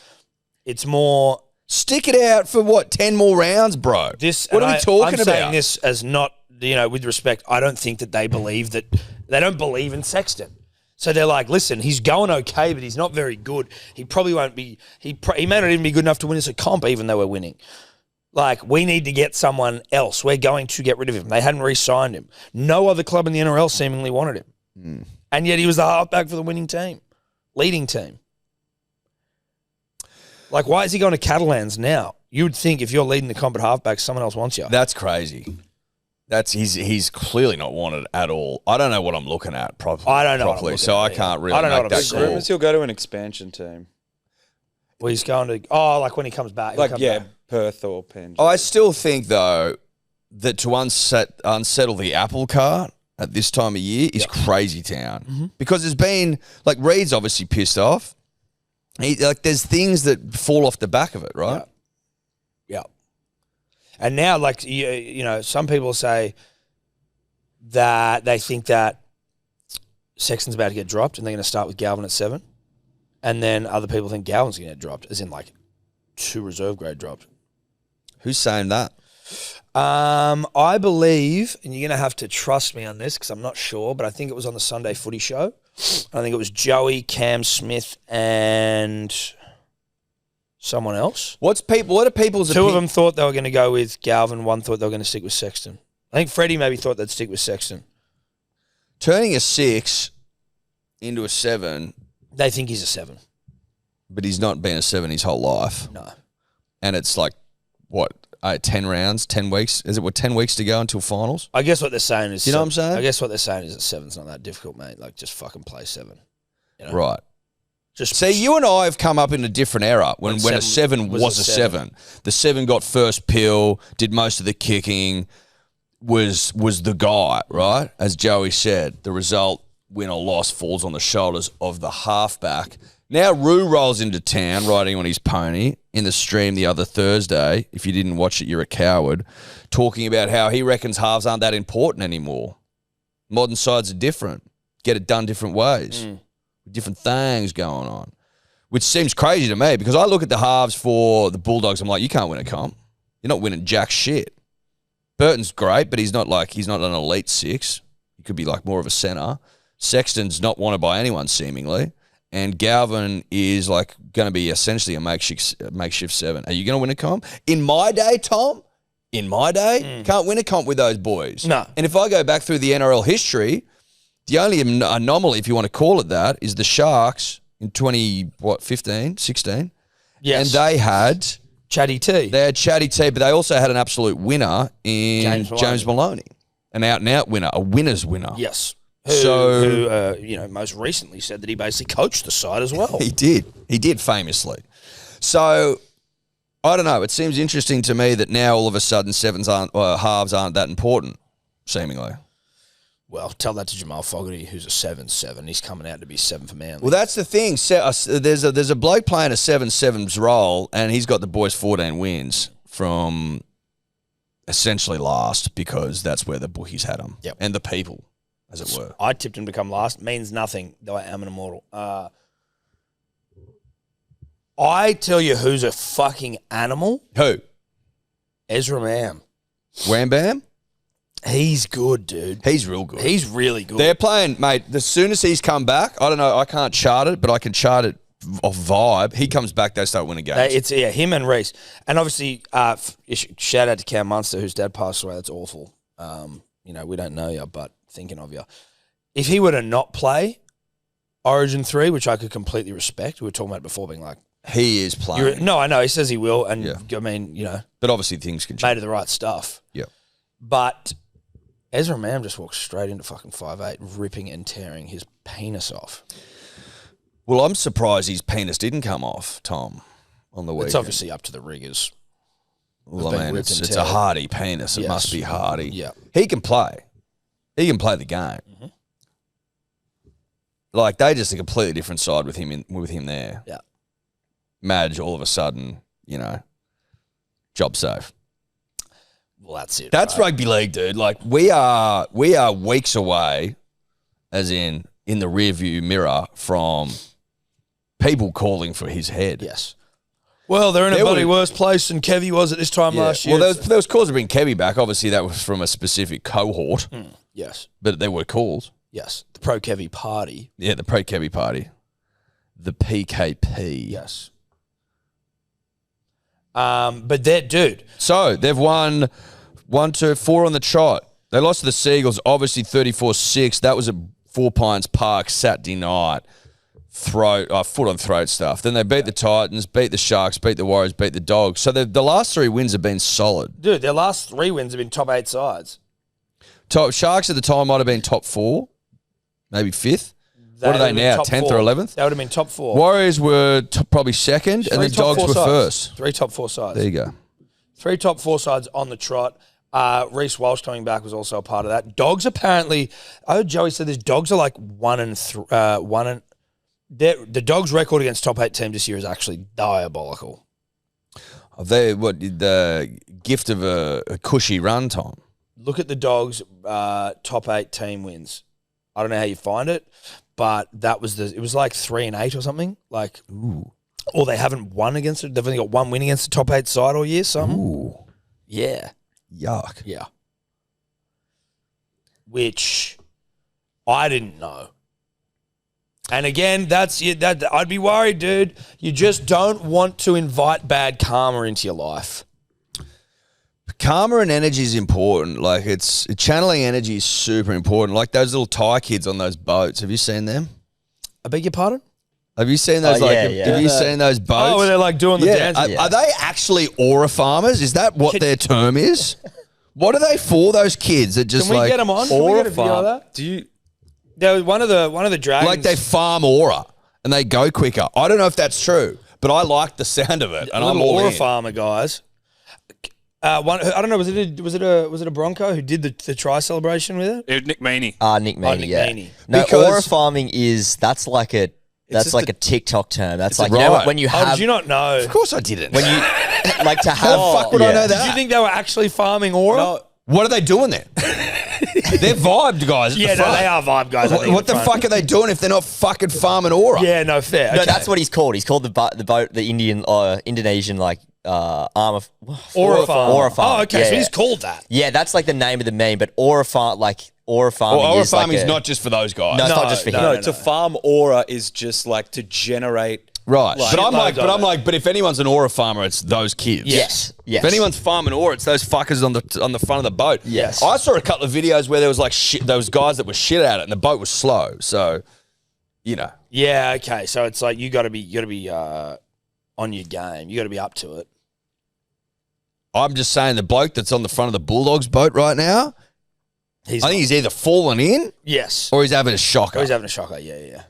it's more Stick it out for what, 10 more rounds, bro? this. What and are we talking I'm about? saying this as not, with respect. I don't think that they believe that they don't believe in Sexton. So they're like, listen, he's going okay, but he's not very good. He probably won't be. He may not even be good enough to win us a comp, even though we're winning. Like, we need to get someone else. We're going to get rid of him. They hadn't re-signed him. No other club in the NRL seemingly wanted him. And yet he was the halfback for the winning team, leading team. Like, why is he going to Catalans now? You would think if you're leading the comp at halfback, someone else wants you. That's crazy. He's clearly not wanted at all. I don't know what I'm looking at properly. I don't know what I'm properly, looking so at, I can't really I don't know make what I'm that There's saying. call. rumours he'll go to an expansion team. Well, he's going to, like when he comes back. he'll Like, come yeah, back. Perth or Penn. I still think, though, that to unsettle the apple cart at this time of year is crazy town. Because there's been, like, Reed's obviously pissed off. There's things that fall off the back of it, right? Yeah. And now, like, some people say that they think that Sexton's about to get dropped and they're going to start with Galvin at 7. And then other people think Galvin's going to get dropped, as in, like, 2 reserve grade dropped. Who's saying that? I believe, and you're going to have to trust me on this because I'm not sure, but I think it was on the Sunday Footy Show. I think it was Joey, Cam Smith, and someone else. What are people's Two of them thought they were going to go with Galvin. One thought they were going to stick with Sexton. I think Freddie maybe thought they'd stick with Sexton. Turning a 6 into a 7, They think he's a 7. but he's not been a 7 his whole life. No. And it's like, what, 10 rounds, 10 weeks? Is it 10 weeks to go until finals? I guess what they're saying is... You know what I'm saying? I guess what they're saying is that 7's not that difficult, mate. Like, just fucking play 7. You know? Right. Just See, you and I have come up in a different era when a 7 was a 7. The 7 got first pill, did most of the kicking, was the guy, right? As Joey said, the result, win or loss, falls on the shoulders of the halfback. Now Roo rolls into town riding on his pony in the stream the other Thursday. If you didn't watch it, you're a coward. Talking about how he reckons halves aren't that important anymore. Modern sides are different. Get it done different ways. Different things going on. Which seems crazy to me because I look at the halves for the Bulldogs. I'm like, you can't win a comp. You're not winning jack shit. Burton's great, but he's not an elite 6. He could be like more of a centre. Sexton's not wanted by anyone seemingly. And Galvin is like going to be essentially a makeshift 7. Are you going to win a comp? In my day, Tom, can't win a comp with those boys. No. And if I go back through the NRL history, the only anomaly, if you want to call it that, is the Sharks in 15, 16. Yes. And they had Chatty T. Chatty T, but they also had an absolute winner in James Maloney. An out-and-out winner, a winner's winner. Yes. Who most recently said that he basically coached the side as well. He did famously. So, I don't know. It seems interesting to me that now all of a sudden halves aren't that important, seemingly. Well, tell that to Jamal Fogarty, who's a 7-7. He's coming out to be 7 for Manly. Well, that's the thing. There's a bloke playing a 7-7's role, and he's got the boys 14 wins from essentially last because that's where the bookies had him. Yep. And the people, as it were. I tipped him to come last. Means nothing, though I am an immortal. I tell you who's a fucking animal. Who? Ezra Mam. Wham Bam? He's good, dude. He's real good. He's really good. They're playing, mate, as soon as he's come back, I don't know, I can't chart it, but I can chart it off vibe. He comes back, they start winning games. It's him and Reese. And obviously, shout out to Cam Munster, whose dad passed away. That's awful. We don't know you, but thinking of you. If he were to not play Origin 3, which I could completely respect, we were talking about it before being like... He is playing. No, I know. He says he will. And Yeah. I mean, But obviously things can change. made of the right stuff. Yeah. But Ezra Mam just walked straight into fucking 5'8", ripping and tearing his penis off. Well, I'm surprised his penis didn't come off, Tom, on the weekend. It's obviously up to the riggers. Well, been I mean, ripped and it's a teared. hardy penis. It Yes. must be hardy. Yeah. He can play. He can play the game. Mm-hmm. Like, they just a completely different side with him there. Yeah. Madge, all of a sudden, job safe. Well, that's it. That's right? rugby league, dude. Like, we are weeks away, as in the rearview mirror, from people calling for his head. Yes. Well, they're in a bloody worse place than Kevy was at this time last year. Well, there was calls to bring Kevy back. Obviously, that was from a specific cohort. Yes. But there were calls. Yes. The pro Kevy party. Yeah, the pro-Kevy party. The PKP. Yes. But that dude. So, they've won 1, 2, 4 on the trot. They lost to the Seagulls, obviously 34-6. That was at Four Pines Park Saturday night. Foot on throat stuff. Then they beat the Titans, beat the Sharks, beat the Warriors, beat the Dogs. So the last 3 wins have been solid. Dude, their last 3 wins have been top 8 sides. Sharks at the time might have been top 4, maybe 5th. What are they would have been now, top 10th four. or 11th? They would have been top 4. Warriors were probably second, and Three the top Dogs 4 were sides. first. 3 top 4 sides. There you go. 3 top 4 sides on the trot. Reece Walsh coming back was also a part of that. Dogs apparently, I heard Joey said this. Dogs are like 1-1. The Dogs' record against top 8 teams this year is actually diabolical. The gift of a cushy run, Tom? Look at the Dogs' top 8 team wins. I don't know how you find it, but it was like 3 and 8 or something. Like, Ooh. Or they haven't won against it. They've only got 1 win against the top 8 side all year. Something. Ooh. Yeah. Yuck. Yeah. Which I didn't know. And again, that's it. I'd be worried, dude. You just don't want to invite bad karma into your life. Karma and energy is important. Like, channeling energy is super important. Like those little Thai kids on those boats. Have you seen them? I beg your pardon? Have you seen those? Have you seen those boats? Oh, where they're like doing the dance. Are they actually aura farmers? Is that what their term is? What are they for? Those kids that just Can we get them on? Can we get a video of that? There was one of the dragons. like they farm aura and they go quicker. I don't know if that's true, but I like the sound of it, and I'm all aura in. farmer guys. I don't know. Was it a Bronco who did the try celebration with it? Nick Meaney. Nick Meaney, Nick yeah. Meaney. No, Because- aura farming that's like a TikTok term. That's like, you know, right. when you Oh, have did you not know? Of course I didn't. when you like to have. How the fuck would I know Did that? you think they were actually farming aura? No, What are they doing there? They're vibed guys. At Yeah, the no, front. they are vibe guys. I think, What the at front. fuck are they doing if they're not fucking farming aura? Yeah, no, fair. No, Okay. that's what he's called. He's called the boat, the Indonesian arm of Aura farm. Aura farm. Oh, okay, Yeah, so yeah. he's called that. Yeah, that's like the name of the meme. But aura farming Well, aura is farming like is not just for those guys. No, it's not just for him. no, to farm aura is just like to generate. Right. Like- but I'm Shitloads of like, but if anyone's an aura farmer, it's those kids. Yes. If anyone's farming aura, it's those fuckers on the front of the boat. Yes. I saw a couple of videos where there was like shit, those guys that were shit at it, and the boat was slow. So, Yeah, okay. So it's like you got to be on your game. You got to be up to it. I'm just saying the bloke that's on the front of the Bulldogs boat right now, I think he's either fallen in yes, or he's having a shocker. or he's having a shocker. Yeah.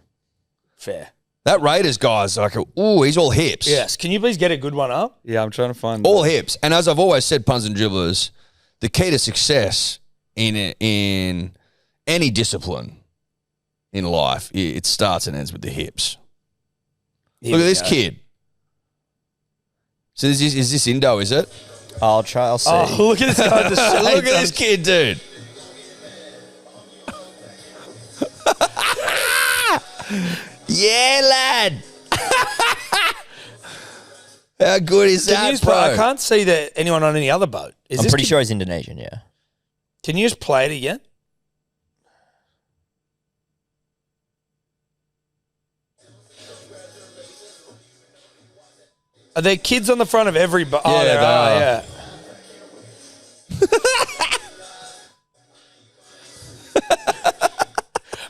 Fair. That Raiders guy's like, ooh, he's all hips. Yes. Can you please get a good one up? Yeah, I'm trying to find. All hips. And as I've always said, puns and dribblers, the key to success in any discipline in life, it starts and ends with the hips. Look at this kid. So is this Indo, is it? I'll see. Oh, look at this guy. Look at this kid, dude. Yeah, lad. How good is that, bro? I can't see that anyone on any other boat. I'm pretty sure he's Indonesian. Yeah. Can you just play it again? Are there kids on the front of every boat? Oh, Yeah, there they are. are. Yeah.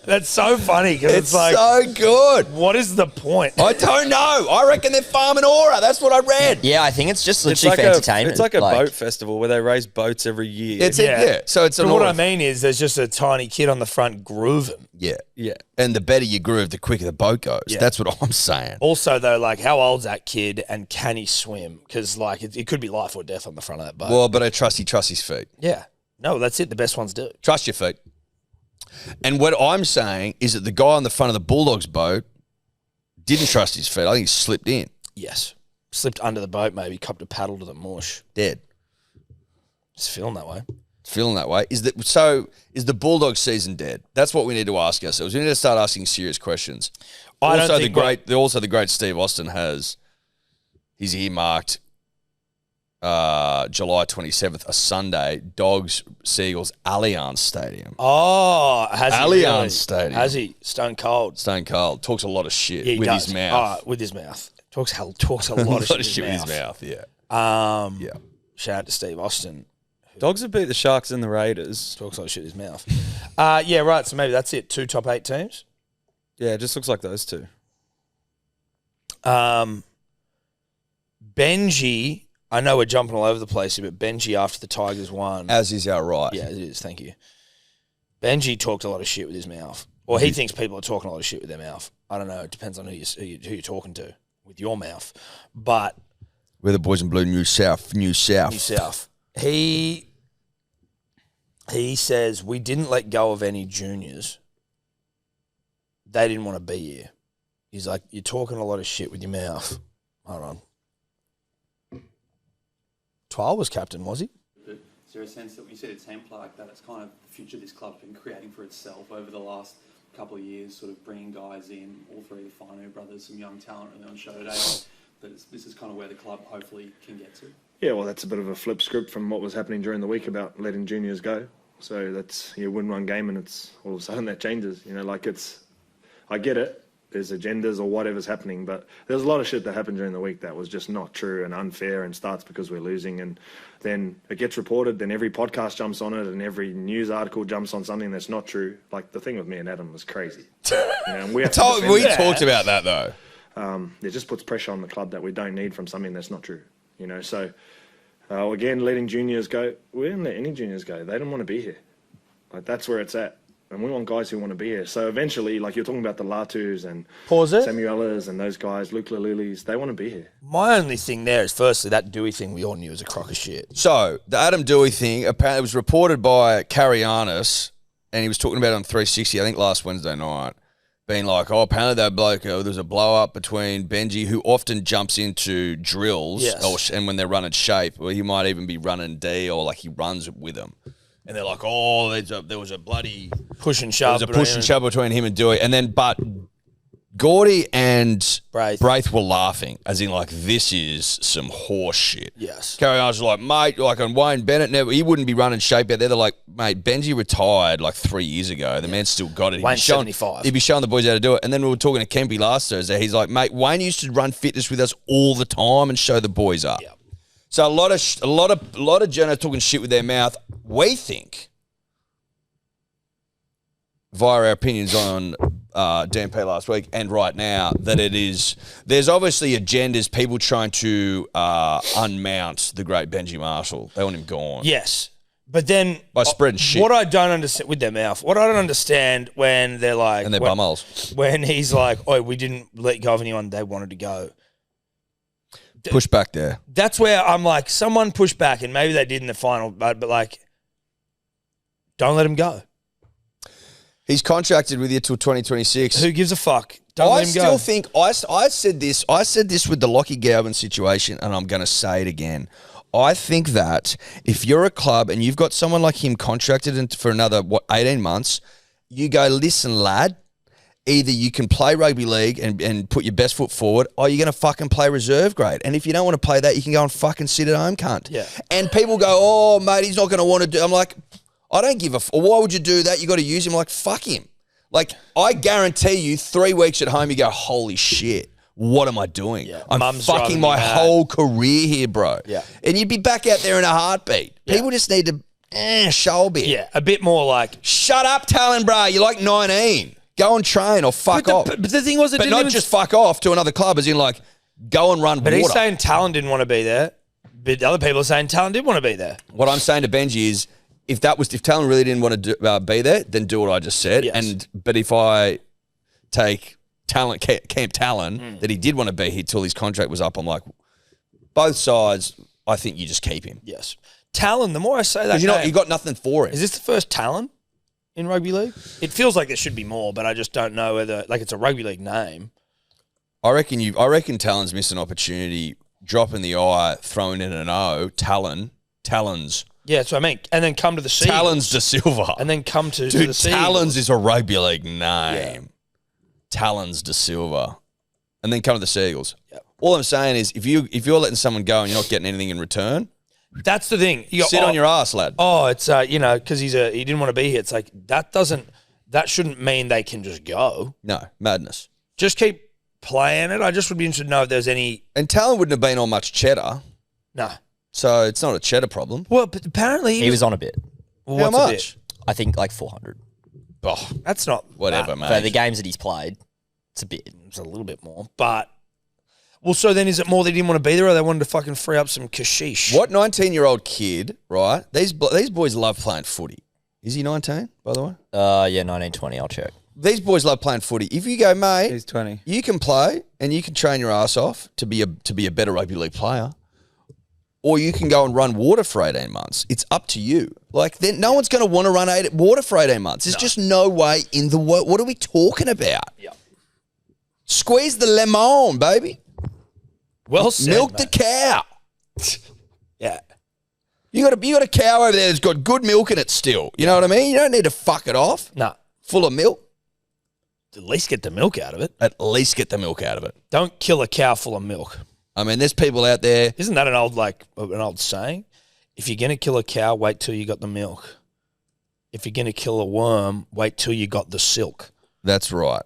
That's so funny because It's it's like, so good. what is the point? I don't know. I reckon they're farming aura. That's what I read. Yeah, I think it's just It's literally like for entertainment. It's like a boat festival where they raise boats every year. It's yeah. So it's So an what order. I mean is, there's just a tiny kid on the front grooving. Yeah. yeah. And the better you groove, the quicker the boat goes. Yeah. That's what I'm saying. Also, though, like, how old's that kid and can he swim? Because, like, it could be life or death on the front of that boat. Well, but I trust his feet. Yeah. No, that's it. The best ones do. Trust your feet. And what I'm saying is that the guy on the front of the Bulldogs boat didn't trust his feet. I think he slipped in. Yes. Slipped under the boat, maybe, copped a paddle to the mush. Dead. It's feeling that way. Feeling that way. Is the Bulldogs season dead? That's what we need to ask ourselves. We need to start asking serious questions. I don't Also, think the great Steve Austin he's earmarked July 27th, a Sunday, Dogs Seagulls Allianz Stadium. Oh, has he Allianz really? Stadium. Has he? Stone cold. Stone Cold talks a lot of shit Yeah, he with does. his mouth. Oh, with his mouth. Talks a lot of shit with his mouth. Yeah. Yeah. Shout out to Steve Austin. Dogs have beat the Sharks and the Raiders. Talks a lot of shit with his mouth. Yeah, right. So maybe that's it. 2 top 8 teams. Yeah, it just looks like those two. Benji, I know we're jumping all over the place here, but Benji after the Tigers won. As is our right. Yeah, it is. Thank you. Benji talked a lot of shit with his mouth. Or he thinks people are talking a lot of shit with their mouth. I don't know. It depends on who you're talking to with your mouth. But We're the boys in blue, New South. New South. He says, we didn't let go of any juniors. They didn't want to be here. He's like, you're talking a lot of shit with your mouth. Hold on. Twile was captain, was he? But is there a sense that when you see a team play like that, it's kind of the future this club's been creating for itself over the last couple of years, sort of bringing guys in, all three of the Fino brothers, some young talent really on show today. But this is kind of where the club hopefully can get to. Yeah, well, that's a bit of a flip script from what was happening during the week about letting juniors go. So that's, you win one game and it's all of a sudden that changes. You know, like I get it. There's agendas or whatever's happening, but there's a lot of shit that happened during the week that was just not true and unfair and starts because we're losing, and then it gets reported, then every podcast jumps on it and every news article jumps on something that's not true. Like the thing with me and Adam was crazy. You know, and we have to defend We that. talked about that though. It just puts pressure on the club that we don't need from something that's not true. You know, so again, letting juniors go, we didn't let any juniors go. They don't want to be here. Like that's where it's at. And we want guys who want to be here. So eventually, like you're talking about the Latus and Samuelas and those guys, Luke Lalulis, they want to be here. My only thing there is, firstly, that Dewey thing we all knew was a crock of shit. So the Adam Dewey thing apparently was reported by Carianis, and he was talking about it on 360, I think last Wednesday night, being like, oh, apparently that bloke, there's a blow up between Benji, who often jumps into drills, Yes. and when they're running shape, or he might even be running D, or like he runs with them. And they're like, oh, there was a bloody Push and shove. There was a push and shove between him and Dewey. And then, but Gordy and Braith were laughing, as in like, this is some horse shit. Yes. Carry was like, mate, like on Wayne Bennett, he wouldn't be running shape out there. They're like, mate, Benji retired like 3 years ago. The man's still got it. Wayne's 75. He'd be showing the boys how to do it. And then we were talking to Kempy last Thursday. He's like, mate, Wayne used to run fitness with us all the time and show the boys up. Yeah. So a lot of journalists talking shit with their mouth. We think, via our opinions on DMP last week and right now, that there's obviously agendas, people trying to unmount the great Benji Marshall. They want him gone. Yes. But then By spreading shit. What I don't understand with their mouth, what I don't understand when they're like, And their bumholes. when he's like, oh, we didn't let go of anyone they wanted to go. Push back there. That's where I'm like, someone pushed back, and maybe they did in the final, but like, don't let him go. He's contracted with you till 2026. Who gives a fuck? Don't let him go. still think I said this with the Lockie Gowan situation, and I'm going to say it again. I think that if you're a club and you've got someone like him contracted for another 18 months, you go, listen, lad. Either you can play rugby league and put your best foot forward, or you're going to fucking play reserve grade. And if you don't want to play that, you can go and fucking sit at home, cunt. Yeah. And people go, oh, mate, he's not going to want to do. I'm like, I don't give a why would you do that? You got to use him. Like, fuck him. Like, I guarantee you 3 weeks at home, you go, holy shit, what am I doing? Yeah. I'm Mum's fucking driving my me mad. whole career here, bro. Yeah. And you'd be back out there in a heartbeat. Yeah. People just need to show a bit. Yeah, a bit more like. Shut up, Talon, bro. You're like 19. Go and train or fuck off. But the thing was, it But didn't not even just fuck off to another club, as in like go and run But water. he's saying Talon didn't want to be there. But other people are saying Talon did want to be there. What I'm saying to Benji is, if Talon really didn't want to be there, then do what I just said. Yes. But if I take Camp Talon that he did want to be here till his contract was up, I'm like, both sides. I think you just keep him Yes. Talon. The more I say that, because you got nothing for him. Is this the first Talon in rugby league? It feels like there should be more, but I just don't know whether it's a rugby league name. I reckon Talon's missed an opportunity, dropping the I, throwing in an O. Talons. Yeah, that's what I mean. And then come to the Seagulls. Talons de Silva. And then come to Dude, the Seagulls. Talons is a rugby league name. Yeah. Talons de Silva. And then come to the Seagulls. Yep. All I'm saying is, if you're letting someone go and you're not getting anything in return, That's the thing. You go, sit on your ass, lad. Oh, it's because he didn't want to be here. It's like that shouldn't mean they can just go. No, madness. Just keep playing it. I just would be interested to know if there's any. And Talon wouldn't have been on much cheddar, No. so it's not a cheddar problem. Well, but apparently He was on a bit. Well, How what's a much? bit? I think like 400. Oh, That's not whatever, bad. mate. For the games that he's played, it's a bit. It's a little bit more, but so then is it more they didn't want to be there, or they wanted to fucking free up some cashish? What 19-year-old kid, right? These boys love playing footy. Is he 19, by the way? Yeah, 1920. I'll check. These boys love playing footy. If you go, mate, He's 20. you can play and you can train your ass off to be a better rugby league player, or you can go and run water for 18 months. It's up to you. Like, then no one's going to want to run water for 18 months. There's just no way in the world. What are we talking about? Yeah. Squeeze the lemon, baby. Well said, Milk mate. the cow. Yeah. You got a cow over there that's got good milk in it still. You know what I mean? You don't need to fuck it off. No. Full of milk. At least get the milk out of it. At least get the milk out of it. Don't kill a cow full of milk. I mean, there's people out there. Isn't that an old saying? If you're gonna kill a cow, wait till you got the milk. If you're gonna kill a worm, wait till you got the silk. That's right.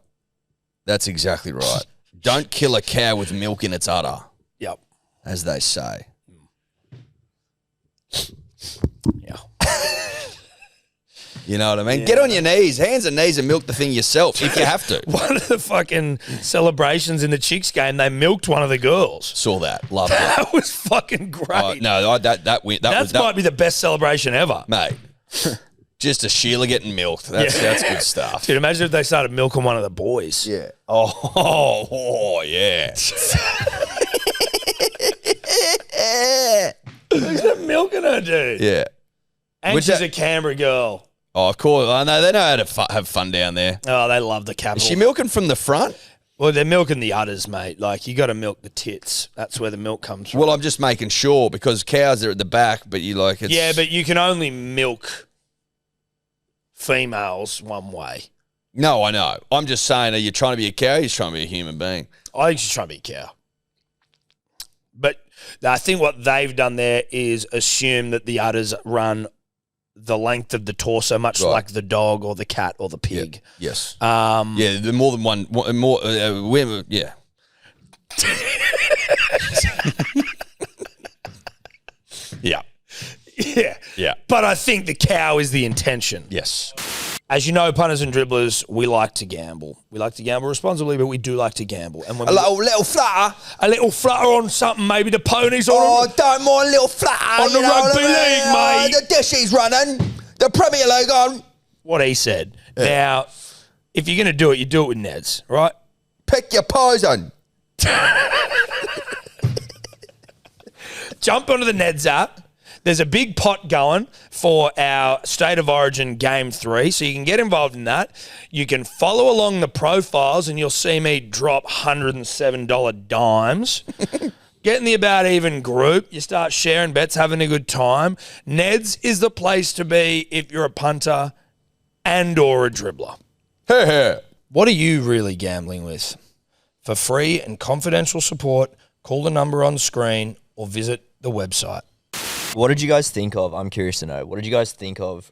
That's exactly right. Don't kill a cow with milk in its udder, Yep. as they say. Yeah. You know what I mean? Get on your knees, hands and knees, and milk the thing yourself if you have to. One of the fucking celebrations in the Chicks game, they milked one of the girls. Saw that. Loved it. That was fucking great. Oh, no, that Might be the best celebration ever. mate. Just a Sheila getting milked. That's good stuff. Dude, imagine if they started milking one of the boys. Yeah. Oh, yeah. Who's that milking her, dude? Yeah. And Which she's that- a Canberra girl. Oh, of course. I know they know how to have fun down there. Oh, they love the capital. Is she milking from the front? Well, they're milking the udders, mate. Like, you got to milk the tits. That's where the milk comes from. Well, I'm just making sure because cows are at the back, but you like it's. Yeah, but you can only milk females one way. No, I know. I'm just saying, are you trying to be a cow or are you trying to be a human being? I think she's trying to be a cow. But I think what they've done there is assume that the udders run the length of the torso, much Right. like the dog or the cat or the pig. Yes. Yeah. Yeah, the more than one, more, women, yeah. Yeah. Yeah. Yeah. But I think the cow is the intention. Yes. As you know, punters and dribblers, we like to gamble. We like to gamble responsibly, but we do like to gamble. And when A little flutter. a little flutter on something, maybe the ponies on Oh, don't mind a little flutter. On the you know rugby what I mean? league, Oh, mate. the dishy's running. The Premier League on. what he said. Now, if you're going to do it, you do it with Neds, right? Pick your poison. Jump onto the Neds app. There's a big pot going for our State of Origin Game 3, so you can get involved in that. You can follow along the profiles, and you'll see me drop $107 dimes. Get in the About Even group. You start sharing bets, having a good time. Neds is the place to be if you're a punter and or a dribbler. Hey, hey. What are you really gambling with? For free and confidential support, call the number on screen or visit the website. What did you guys think of? I'm curious to know. What did you guys think of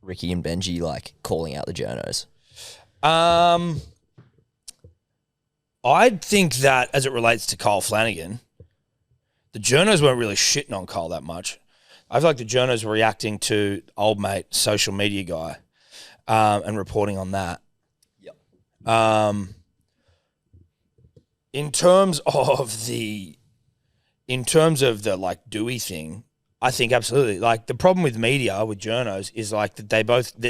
Ricky and Benji like calling out the journos? I think that as it relates to Kyle Flanagan, the journos weren't really shitting on Kyle that much. I feel like the journos were reacting to old mate social media guy and reporting on that. Yep. In terms of the like Dewey thing, I think absolutely. Like the problem with media with journos is like that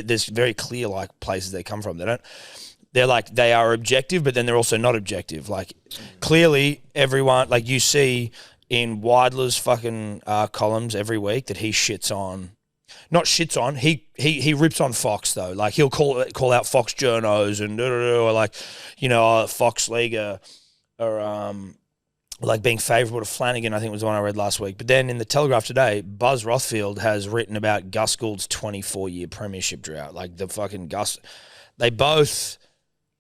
there's very clear like places they come from. They are objective, but then they're also not objective. Like clearly everyone, like you see in Weidler's fucking columns every week that he shits on. Not shits on. He rips on Fox though. Like he'll call out Fox journos and or like, Fox League or like being favourable to Flanagan. I think was the one I read last week. But then in the Telegraph today, Buzz Rothfield has written about Gus Gould's 24-year premiership drought. Like the fucking Gus, they both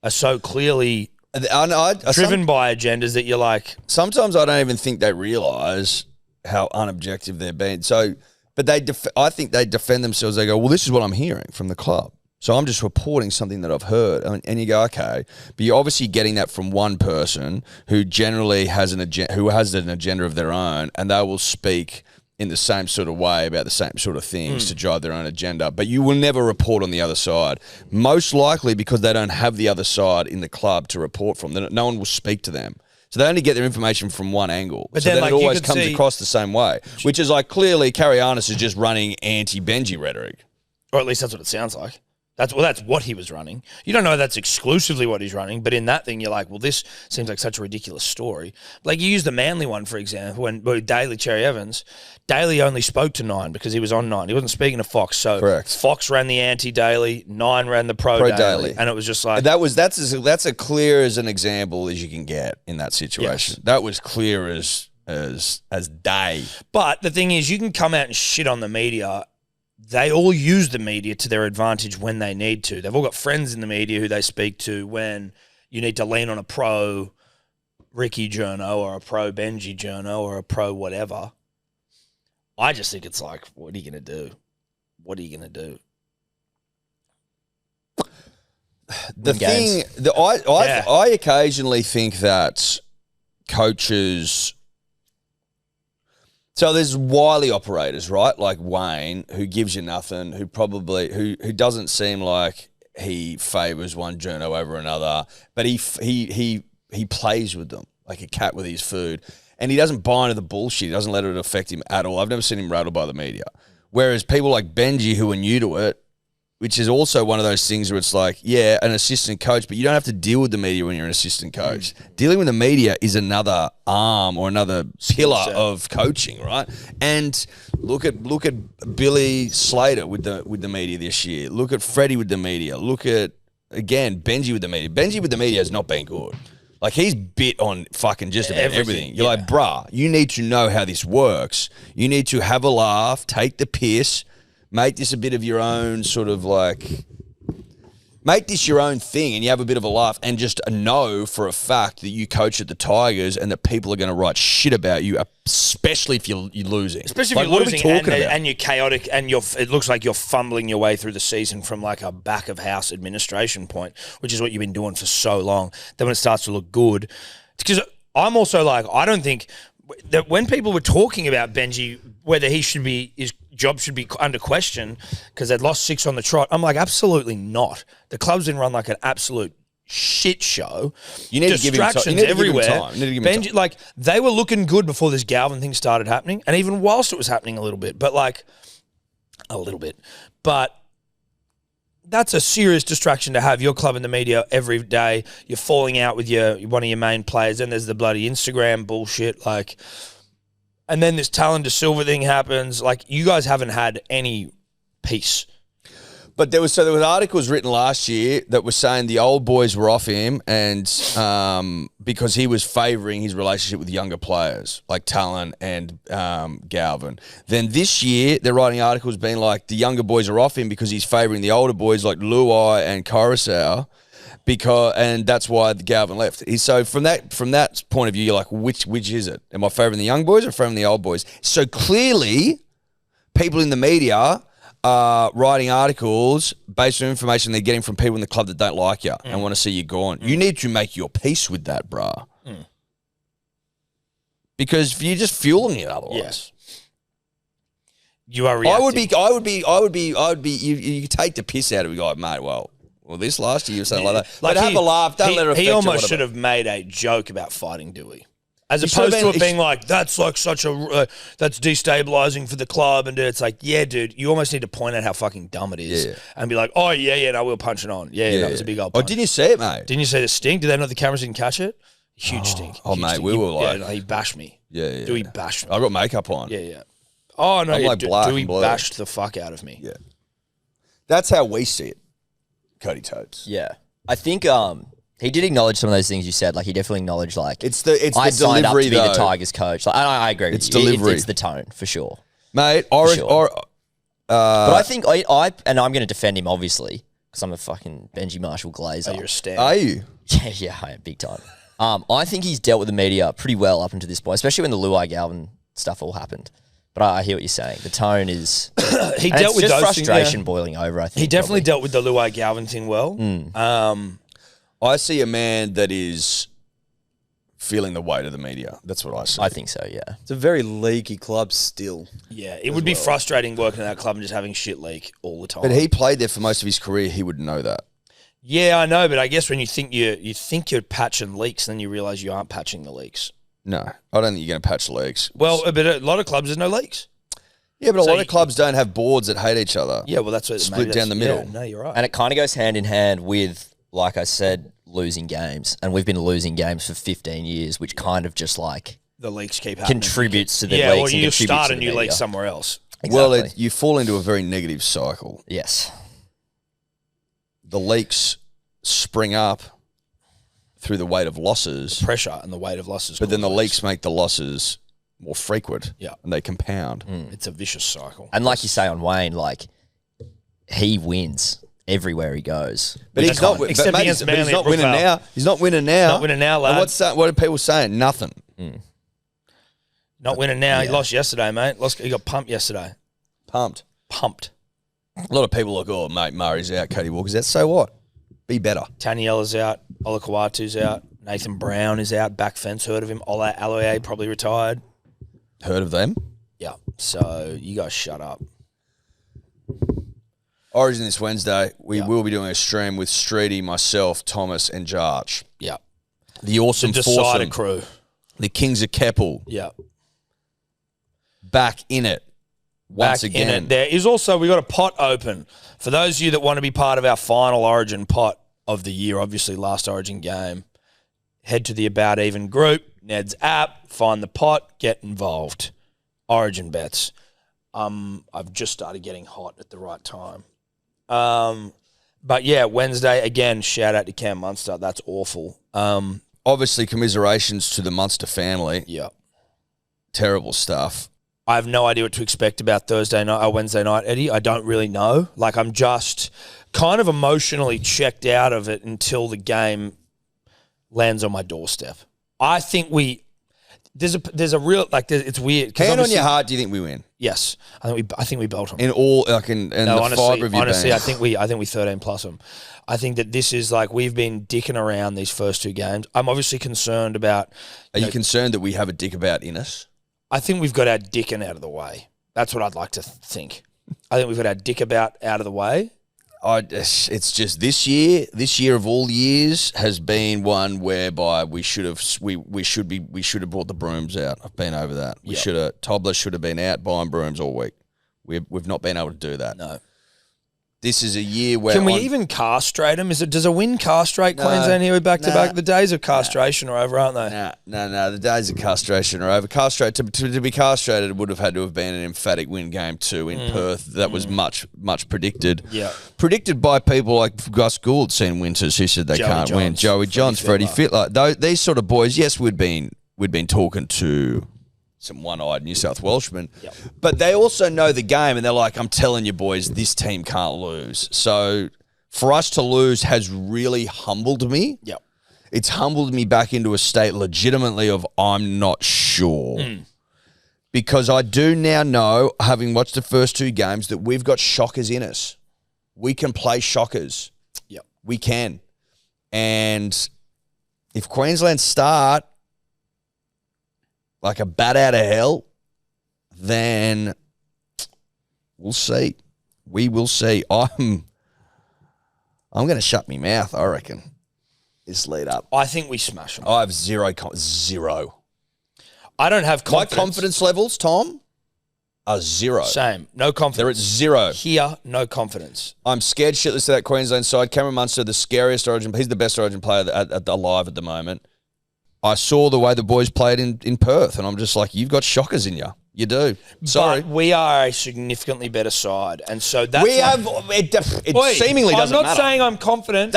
are so clearly driven by agendas that you're like. Sometimes I don't even think they realise how unobjective they're being. So, but I think they defend themselves. They go, well, this is what I'm hearing from the club. So I'm just reporting something that I've heard. And you go, okay, but you're obviously getting that from one person who generally has an agenda of their own, and they will speak in the same sort of way about the same sort of things to drive their own agenda. But you will never report on the other side, most likely because they don't have the other side in the club to report from. No one will speak to them. So they only get their information from one angle. But so then it always comes across the same way, which is like clearly Carianis is just running anti-Benji rhetoric. Or at least that's what it sounds like. That's what he was running. You don't know if that's exclusively what he's running, but in that thing, you're like, well, this seems like such a ridiculous story. Like you use the Manly one, for example, when Daly, Cherry Evans, Daly only spoke to Nine because he was on Nine. He wasn't speaking to Fox. So correct. Fox ran the anti-Daly, Nine ran the pro-Daly. And it was just like... That's as clear as an example as you can get in that situation. Yes. That was clear as day. But the thing is, you can come out and shit on the media. They all use the media to their advantage when they need to. They've all got friends in the media who they speak to when you need to lean on a pro Ricky journo or a pro Benji journo or a pro whatever. I just think it's like, what are you going to do? What are you going to do? I occasionally think that coaches... So there's wily operators, right? Like Wayne, who gives you nothing, who doesn't seem like he favours one journo over another, but he plays with them like a cat with his food, and he doesn't buy into the bullshit. He doesn't let it affect him at all. I've never seen him rattled by the media. Whereas people like Benji, who are new to it, which is also one of those things where it's like, yeah, an assistant coach, but you don't have to deal with the media when you're an assistant coach. Dealing with the media is another arm or another pillar of coaching, right? And look at Billy Slater with the media this year. Look at Freddie with the media. Look at, again, Benji with the media. Benji with the media has not been good. Like, he's bit on fucking just about everything. You're like, bruh, you need to know how this works. You need to have a laugh, take the piss, make this a bit of your own sort of like, make this your own thing, and you have a bit of a laugh and just know for a fact that you coach at the Tigers and that people are going to write shit about you, especially if you're losing. Especially if you're losing and you're chaotic and it looks like you're fumbling your way through the season from like a back of house administration point, which is what you've been doing for so long. Then when it starts to look good, because I'm also like, I don't think that when people were talking about Benji, whether his job should be under question because they'd lost 6 on the trot, I'm like, absolutely not. The club's been run like an absolute shit show. You need distractions to give him everywhere. Benji, like, they were looking good before this Galvin thing started happening, and even whilst it was happening a little bit. But that's a serious distraction to have your club in the media every day. You're falling out with one of your main players. Then there's the bloody Instagram bullshit. Like, and then this Talon de Silva thing happens. Like, you guys haven't had any peace. But there was articles written last year that were saying the old boys were off him, and because he was favouring his relationship with younger players like Talon and Galvin. Then this year they're writing articles being like the younger boys are off him because he's favouring the older boys like Luai and Coruscant, and that's why Galvin left. So from that point of view, you're like, which is it? Am I favouring the young boys or favouring the old boys? So clearly, people in the media writing articles based on information they're getting from people in the club that don't like you and want to see you gone. You need to make your peace with that, bruh. Because you're just fueling it otherwise. Yes. You are reacting. I would be. You take the piss out of a guy, mate. Well, this last year or something like that. Like, have a laugh. Don't let it affect He you, almost whatever. should have made a joke about fighting Dewey. As He should opposed have to been- it being like, that's like such a, that's destabilizing for the club. And it's like, yeah, dude, you almost need to point out how fucking dumb it is. Yeah. And be like, oh, yeah, no, we'll punch it on. Yeah, that was a big old punch. Oh, didn't you see it, mate? Didn't you see the stink? Did they know the cameras didn't catch it? Huge stink. Oh, Huge mate, stink. we were like- Yeah, no, he bashed me. Yeah. Dewey bashed me. I got makeup on. Yeah. Oh, no, I'm like black Dewey and blue. bashed the fuck out of me. Yeah. That's how we see it, Cody Totes. Yeah. I think he did acknowledge some of those things you said. Like, he definitely acknowledged, like, It's the I signed up delivery to be though, the Tigers coach. Like, I agree with It's you. delivery. It's the tone, for sure. mate. Sure. But I think and I'm going to defend him, obviously, because I'm a fucking Benji Marshall glazer. Oh, you're a stan. Are you? Yeah, I am, big time. I think he's dealt with the media pretty well up until this point, especially when the Luai Galvin stuff all happened. But I hear what you're saying. The tone is... He and dealt it's with just those things, frustration yeah. boiling over, I think. He definitely probably. dealt with the Luai Galvin thing well. I see a man that is feeling the weight of the media. That's what I see. I think so, yeah. It's a very leaky club still. Yeah, it would be frustrating working at that club and just having shit leak all the time. But he played there for most of his career. He would know that. Yeah, I know, but I guess when you think you're patching leaks, then you realise you aren't patching the leaks. No, I don't think you're going to patch leaks. Well, but a lot of clubs there's no leaks. Yeah, but a So lot of clubs don't have boards that hate each other. Yeah, well that's what Split down the middle. Yeah, no, you're right. And it kind of goes hand in hand with, like I said, losing games. And we've been losing games for 15 years, which kind of just like the leaks keep happening. contributes to the Yeah, leaks or and you contributes start to a the new media. leak somewhere else. Well, Exactly. you fall into a very negative cycle. Yes. The leaks spring up through the weight of losses, Pressure and the weight of losses. but then the cause leaks make the losses more frequent. Yeah. And they compound. It's a vicious cycle. And like you say on Wayne, like, he wins everywhere he goes. But he's not, but Except mate, against but he's Manly not at winning Brookvale. now. He's not winning now. Not winning now, lad. And what are people saying? Nothing. Not winning now. He lost yesterday, mate. He got pumped yesterday. Pumped. Pumped. A lot of people look, oh, mate, Murray's out, Cody Walker's out. So what? Be better. Taniela's out. Olakawatu's out. Nathan Brown is out. Back fence, heard of him. Ola Aloye probably retired. Heard of them? Yeah. So you guys shut up. Origin this Wednesday. We will be doing a stream with Streety, myself, Thomas, and Jarch. Yeah. The awesome The decider foursome. crew. The Kings of Keppel. Yeah. Back in it. Once Back again. in it. There is also, we got a pot open. For those of you that want to be part of our final Origin pot of the year, obviously last Origin game, head to the About Even group, Ned's app, find the pot, get involved. Origin bets. I've just started getting hot at the right time. But yeah, Wednesday, again, shout out to Cam Munster. That's awful. Obviously, commiserations to the Munster family. Yeah. Terrible stuff. I have no idea what to expect about Wednesday night, Eddie. I don't really know. Like, I'm just kind of emotionally checked out of it until the game lands on my doorstep. I think there's a real, like, it's weird. 'cause Hand on obviously- your heart, do you think we win? Yes. I think we belt them. In all, like, in the fibre of your honestly, being. I think we 13 plus them. I think that this is like, we've been dicking around these first two games. I'm obviously concerned about. Are you concerned that we have a dick about in us? I think we've got our dicking out of the way. That's what I'd like to think. I think we've got our dick out of the way. It's just this year of all years has been one whereby we should have brought the brooms out. I've been over that. Toddler should have been out buying brooms all week. We've not been able to do that. No. This is a year where Can we even castrate them? Does a win castrate Queensland here back to back? The days of castration are over, aren't they? No. The days of castration are over. To be castrated, it would have had to have been an emphatic win game 2 in Perth. That was much predicted. Yeah. Predicted by people like Gus Gould, Sean Winters, who said they Joey can't win. Johns, Joey Johns, Freddie Fittler. These sort of boys. Yes, we'd been talking to some one-eyed New South Welshmen, but they also know the game, and they're like, I'm telling you boys, this team can't lose. So for us to lose has really humbled me. Yep. It's humbled me back into a state legitimately of I'm not sure. Because I do now know, having watched the first 2 games, that we've got shockers in us. We can play shockers. Yep. We can. And if Queensland start like a bat out of hell, then We'll see. We will see. I'm going to shut my mouth, I reckon, this lead up. I think we smash them. I have zero. I don't have confidence. My confidence levels, Tom, are zero. Same. No confidence. They're at zero. Here, no confidence. I'm scared shitless of that Queensland side. Cameron Munster, the scariest Origin. He's the best Origin player at alive at the moment. I saw the way the boys played in Perth, and I'm just like, you've got shockers in you. You do. Sorry. But we are a significantly better side. And so that's... It seemingly doesn't matter. I'm not saying I'm confident.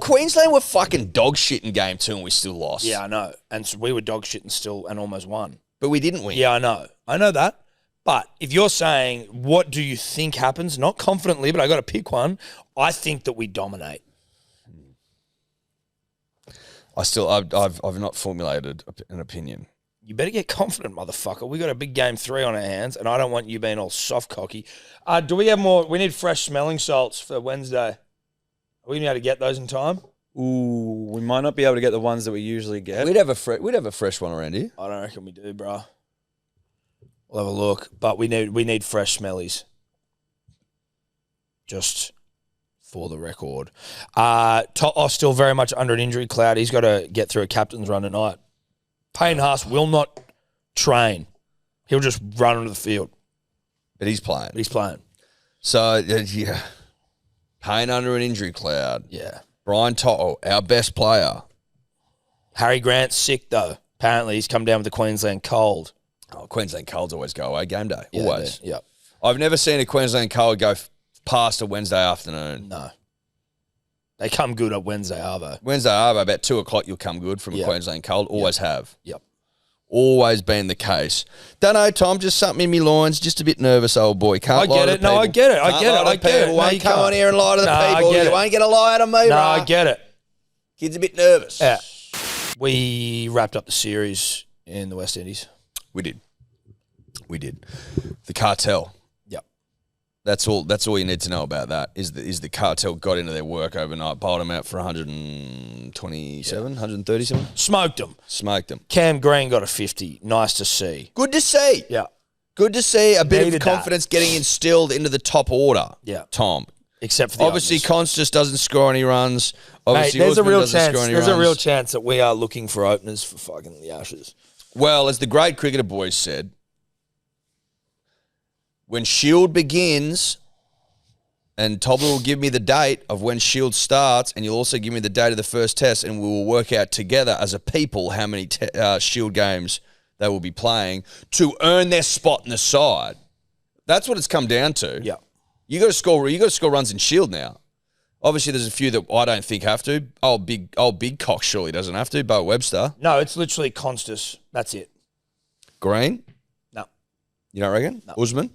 Queensland were fucking dog shit in game 2 and we still lost. Yeah, I know. And so we were dog shit and almost won. But we didn't win. Yeah, I know. I know that. But if you're saying, what do you think happens? Not confidently, but I got to pick one. I think that we dominate. I've not formulated an opinion. You better get confident, motherfucker. We got a big game 3 on our hands, and I don't want you being all soft cocky. Do we have more? We need fresh smelling salts for Wednesday. Are we going to be able to get those in time? Ooh, we might not be able to get the ones that we usually get. We'd have a fresh one around here. I don't reckon we do, bro. We'll have a look, but we need fresh smellies. Just for the record. Still very much under an injury cloud. He's got to get through a captain's run tonight. Payne Haas will not train. He'll just run onto the field. But he's playing. So, yeah. Payne under an injury cloud. Yeah. Brian Toto, our best player. Harry Grant's sick, though. Apparently, he's come down with the Queensland cold. Oh, Queensland colds always go away game day. Yeah, always. Yeah. I've never seen a Queensland cold go past a Wednesday afternoon. No. They come good on Wednesday, Arvo. Wednesday Arvo, about 2 o'clock, you'll come good from a Queensland cold. Always have. Yep. Always been the case. Don't know, Tom, just something in me loins, just a bit nervous, old boy. Can't lie to the people. No, I get it. I get it. Won't come on here and lie to the people. You won't get a lie out of me, No, right? I get it. Kid's a bit nervous. Yeah. We wrapped up the series in the West Indies. We did. The cartel. Yep. That's all you need to know about that is the cartel got into their work overnight, bowled them out for 127, 137. Smoked them. Cam Green got a 50. Nice to see. Good to see. Yeah. Good to see a bit Needed of confidence getting instilled into the top order. Yeah. Tom. Except for the obviously, openers. Cons just doesn't score any runs. Obviously, Mate, there's a Usman real doesn't chance. score any There's runs. a real chance that we are looking for openers for fucking the Ashes. Well, as the great cricketer boys said, when Shield begins, and Tobler will give me the date of when Shield starts, and you'll also give me the date of the first test, and we will work out together as a people how many Shield games they will be playing to earn their spot in the side. That's what it's come down to. Yeah. You got to score runs in Shield now. Obviously, there's a few that I don't think have to. Big Cock surely doesn't have to. Bo Webster. No, it's literally Constus. That's it. Green. No. You don't reckon? No. Usman.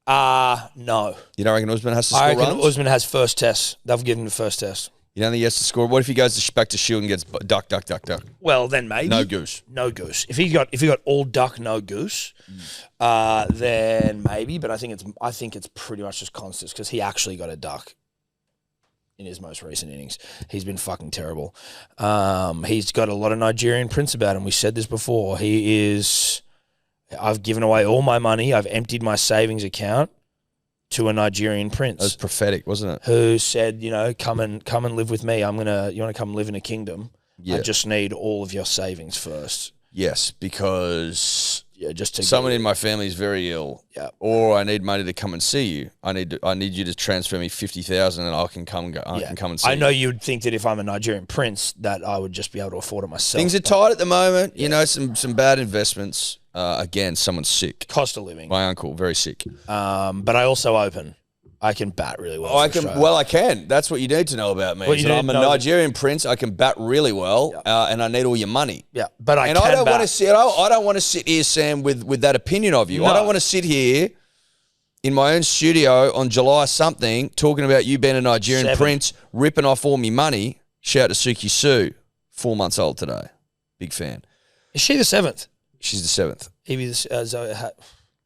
No. You don't reckon Usman has to score I reckon runs? Usman has first test. They've given him the first test. You don't think he has to score? What if he goes back to Shield and gets duck? Well, then maybe. No goose. No goose. If he got all duck, no goose, then maybe. But I think it's pretty much just Constus because he actually got a duck in his most recent innings. He's been fucking terrible. He's got a lot of Nigerian prince about him. We said this before. I've given away all my money. I've emptied my savings account to a Nigerian prince. That was prophetic, wasn't it? Who said, come and live with me. You want to come live in a kingdom? Yeah. I just need all of your savings first. Yes, because just to someone in my family is very ill. Yeah. Or I need money to come and see you. I need you to transfer me 50,000 and I can come and see you. I know you'd think that if I'm a Nigerian prince that I would just be able to afford it myself. Things are tight at the moment. You know, some bad investments. Again, someone's sick. Cost of living. My uncle, very sick. But I also open. I can bat really well. I can. That's what you need to know about me. I'm a Nigerian prince. I can bat really well, and I need all your money. Yeah, but I don't want to sit. I don't want to sit here, Sam, with that opinion of you. No. I don't want to sit here in my own studio on July something talking about you being a Nigerian prince, ripping off all me money. Shout out to Suki Sue, 4 months old today. Big fan. Is she the 7th? She's the 7th.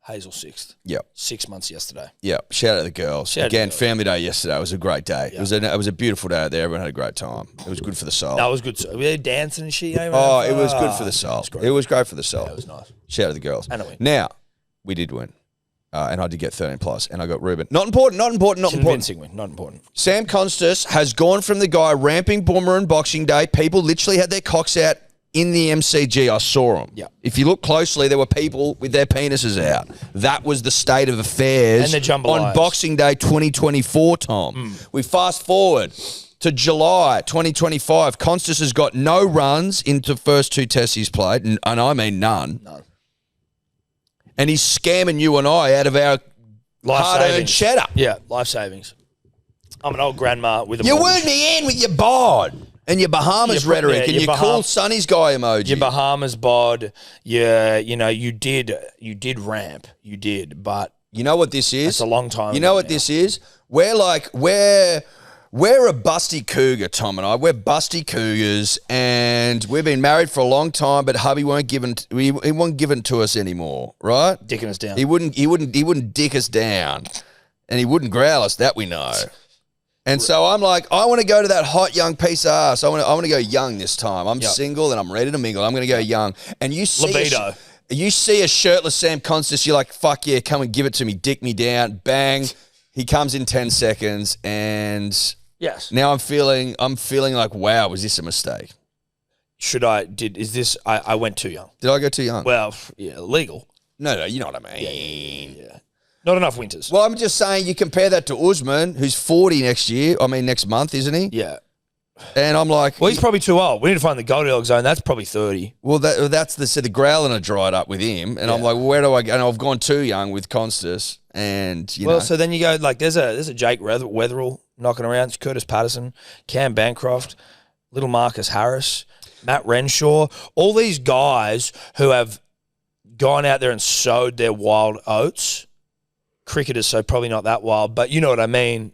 Hazel 6th. Yep. 6 months yesterday. Yep. Shout out to the girls. Again, family day yesterday. It was a great day. Yep. It was a beautiful day out there. Everyone had a great time. It was good for the soul. That was good. We were dancing and shit. It was good for the soul. It was great for the soul. Yeah, it was nice. Shout out to the girls. And a win. Now, we did win. and I did get 13 plus, and I got Ruben. Not important. Convincing win, not important. Sam Constas has gone from the guy ramping Boomer and Boxing Day. People literally had their cocks out in the MCG. I saw them. Yeah. If you look closely, there were people with their penises out. That was the state of affairs And the jambalayas. on Boxing Day 2024, Tom. We fast forward to July 2025. Constas has got no runs into the first 2 tests he's played, and I mean none. No. And he's scamming you and I out of our Life hard-earned savings. cheddar. Yeah, life savings. I'm an old grandma with a You mortgage. wooed me in with your bod and your Bahamas Your- rhetoric yeah, and your your cool Sunny's guy emoji. Your Bahamas bod, you did ramp. You did, but You know what this is? it's a long time You know ago what now. this is? We're a busty cougar, Tom and I. We're busty cougars, and we've been married for a long time. But hubby he won't give it to us anymore, right? Dicking us down. He wouldn't dick us down, and he wouldn't growl us. That we know. And so I'm like, I want to go to that hot young piece of ass. I want to go young this time. I'm Yep. single and I'm ready to mingle. I'm going to go young. And you see Libido. You see a shirtless Sam Constas, you're like, fuck yeah, come and give it to me, dick me down, bang. He comes in 10 seconds, and Yes. now I'm feeling like, wow, was this a mistake? I went too young. Did I go too young? Well, yeah, legal. No, you know what I mean. Yeah. Not enough winters. Well, I'm just saying you compare that to Usman, who's 40 next month, isn't he? Yeah. And I'm like, Well, he's probably too old. We need to find the Goldilocks zone. That's probably 30. well, that's the growling are dried up with him, and I'm like, well, where do I go? And I've gone too young with Constas, and you know. So then you go like there's a Jake Weatherall knocking around, it's Curtis Patterson, Cam Bancroft, little Marcus Harris, Matt Renshaw, all these guys who have gone out there and sowed their wild oats. Cricketers, so probably not that wild, but you know what I mean.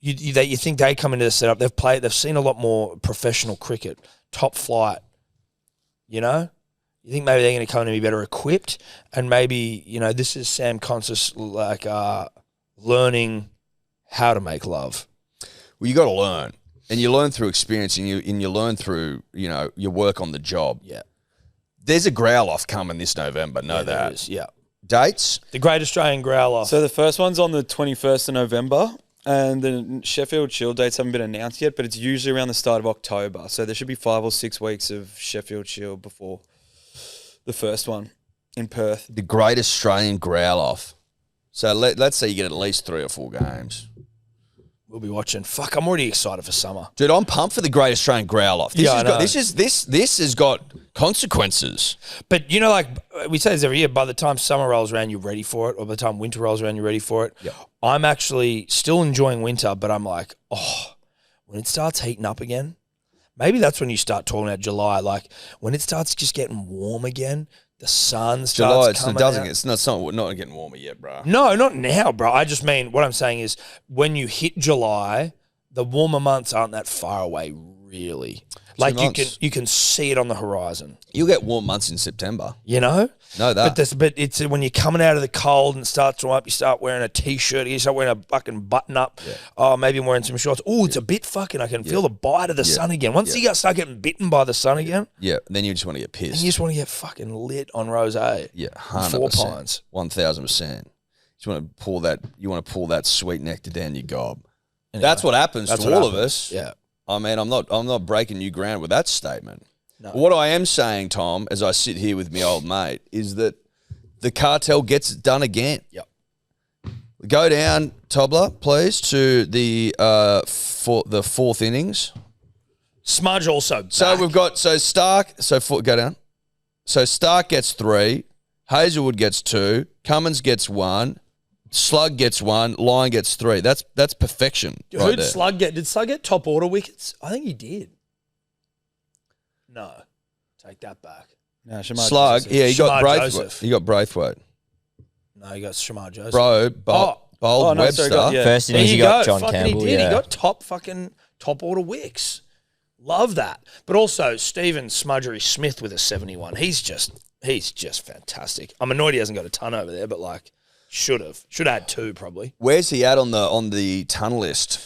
You think they come into the setup, they've seen a lot more professional cricket, top flight. You know, you think maybe they're going to come in and be better equipped, and maybe this is Sam Constas like learning how to make love. Well, you got to learn, and you learn through experience, and you learn through your work on the job. Yeah, there's a growl off coming this November. Know there that. is, yeah. Dates? The Great Australian Growler. So the first one's on the 21st of November, and the Sheffield Shield dates haven't been announced yet, but it's usually around the start of October. So there should be 5 or 6 weeks of Sheffield Shield before the first one in Perth. The Great Australian Growl Off. So let's say you get at least 3 or 4 games. we'll be watching. Fuck, I'm already excited for summer. Dude, I'm pumped for the Great Australian Growl Off. Yeah, I know. This has got consequences. But like we say this every year, by the time summer rolls around, you're ready for it, or by the time winter rolls around, you're ready for it. Yep. I'm actually still enjoying winter, but I'm like, when it starts heating up again, maybe that's when you start talking about July. Like when it starts just getting warm again, the sun starts coming out. It's not getting warmer yet, bro. No, not now, bro. I just mean what I'm saying is when you hit July, the warmer months aren't that far away, really. Like you can see it on the horizon. You'll get warm months in September. You know? Know that. But it's when you're coming out of the cold and it starts to warm up, you start wearing a t-shirt, you start wearing a fucking button up. Yeah. Oh, maybe I'm wearing some shorts. Oh, it's a bit fucking, I can feel the bite of the sun again. Once you start getting bitten by the sun again, then you just want to get pissed. and you just want to get fucking lit on rosé. Yeah, 100%. 4 pints. 1,000%. You want to pull that sweet nectar down your gob. Anyway, that's what happens to all of us. Yeah. I mean, I'm not breaking new ground with that statement. No. What I am saying, Tom, as I sit here with my old mate, is that the cartel gets it done again. Yep. Go down, Tobler, please, to the 4th innings. Smudge also back. So we've got Stark. Go down. So Stark gets 3, Hazelwood gets 2, Cummins gets 1. Slug gets 1, Lyon gets 3. That's perfection. Who did Slug get? Did Slug get top order wickets? I think he did. No. Take that back. No, Shamar Slug, Joseph. yeah, he got Shamar Braithwaite. Joseph. He got Braithwaite. No, he got Shamar Joseph. Bro, Bold Oh, no, Webster. sorry, got- yeah. First There innings, you you got go. John Fucking Campbell. he did. Yeah. He got top order wicks. Love that. But also Stephen Smudgery Smith with a 71. He's just fantastic. I'm annoyed he hasn't got a ton over there, but like should have had 2 probably. Where's he at on the ton list?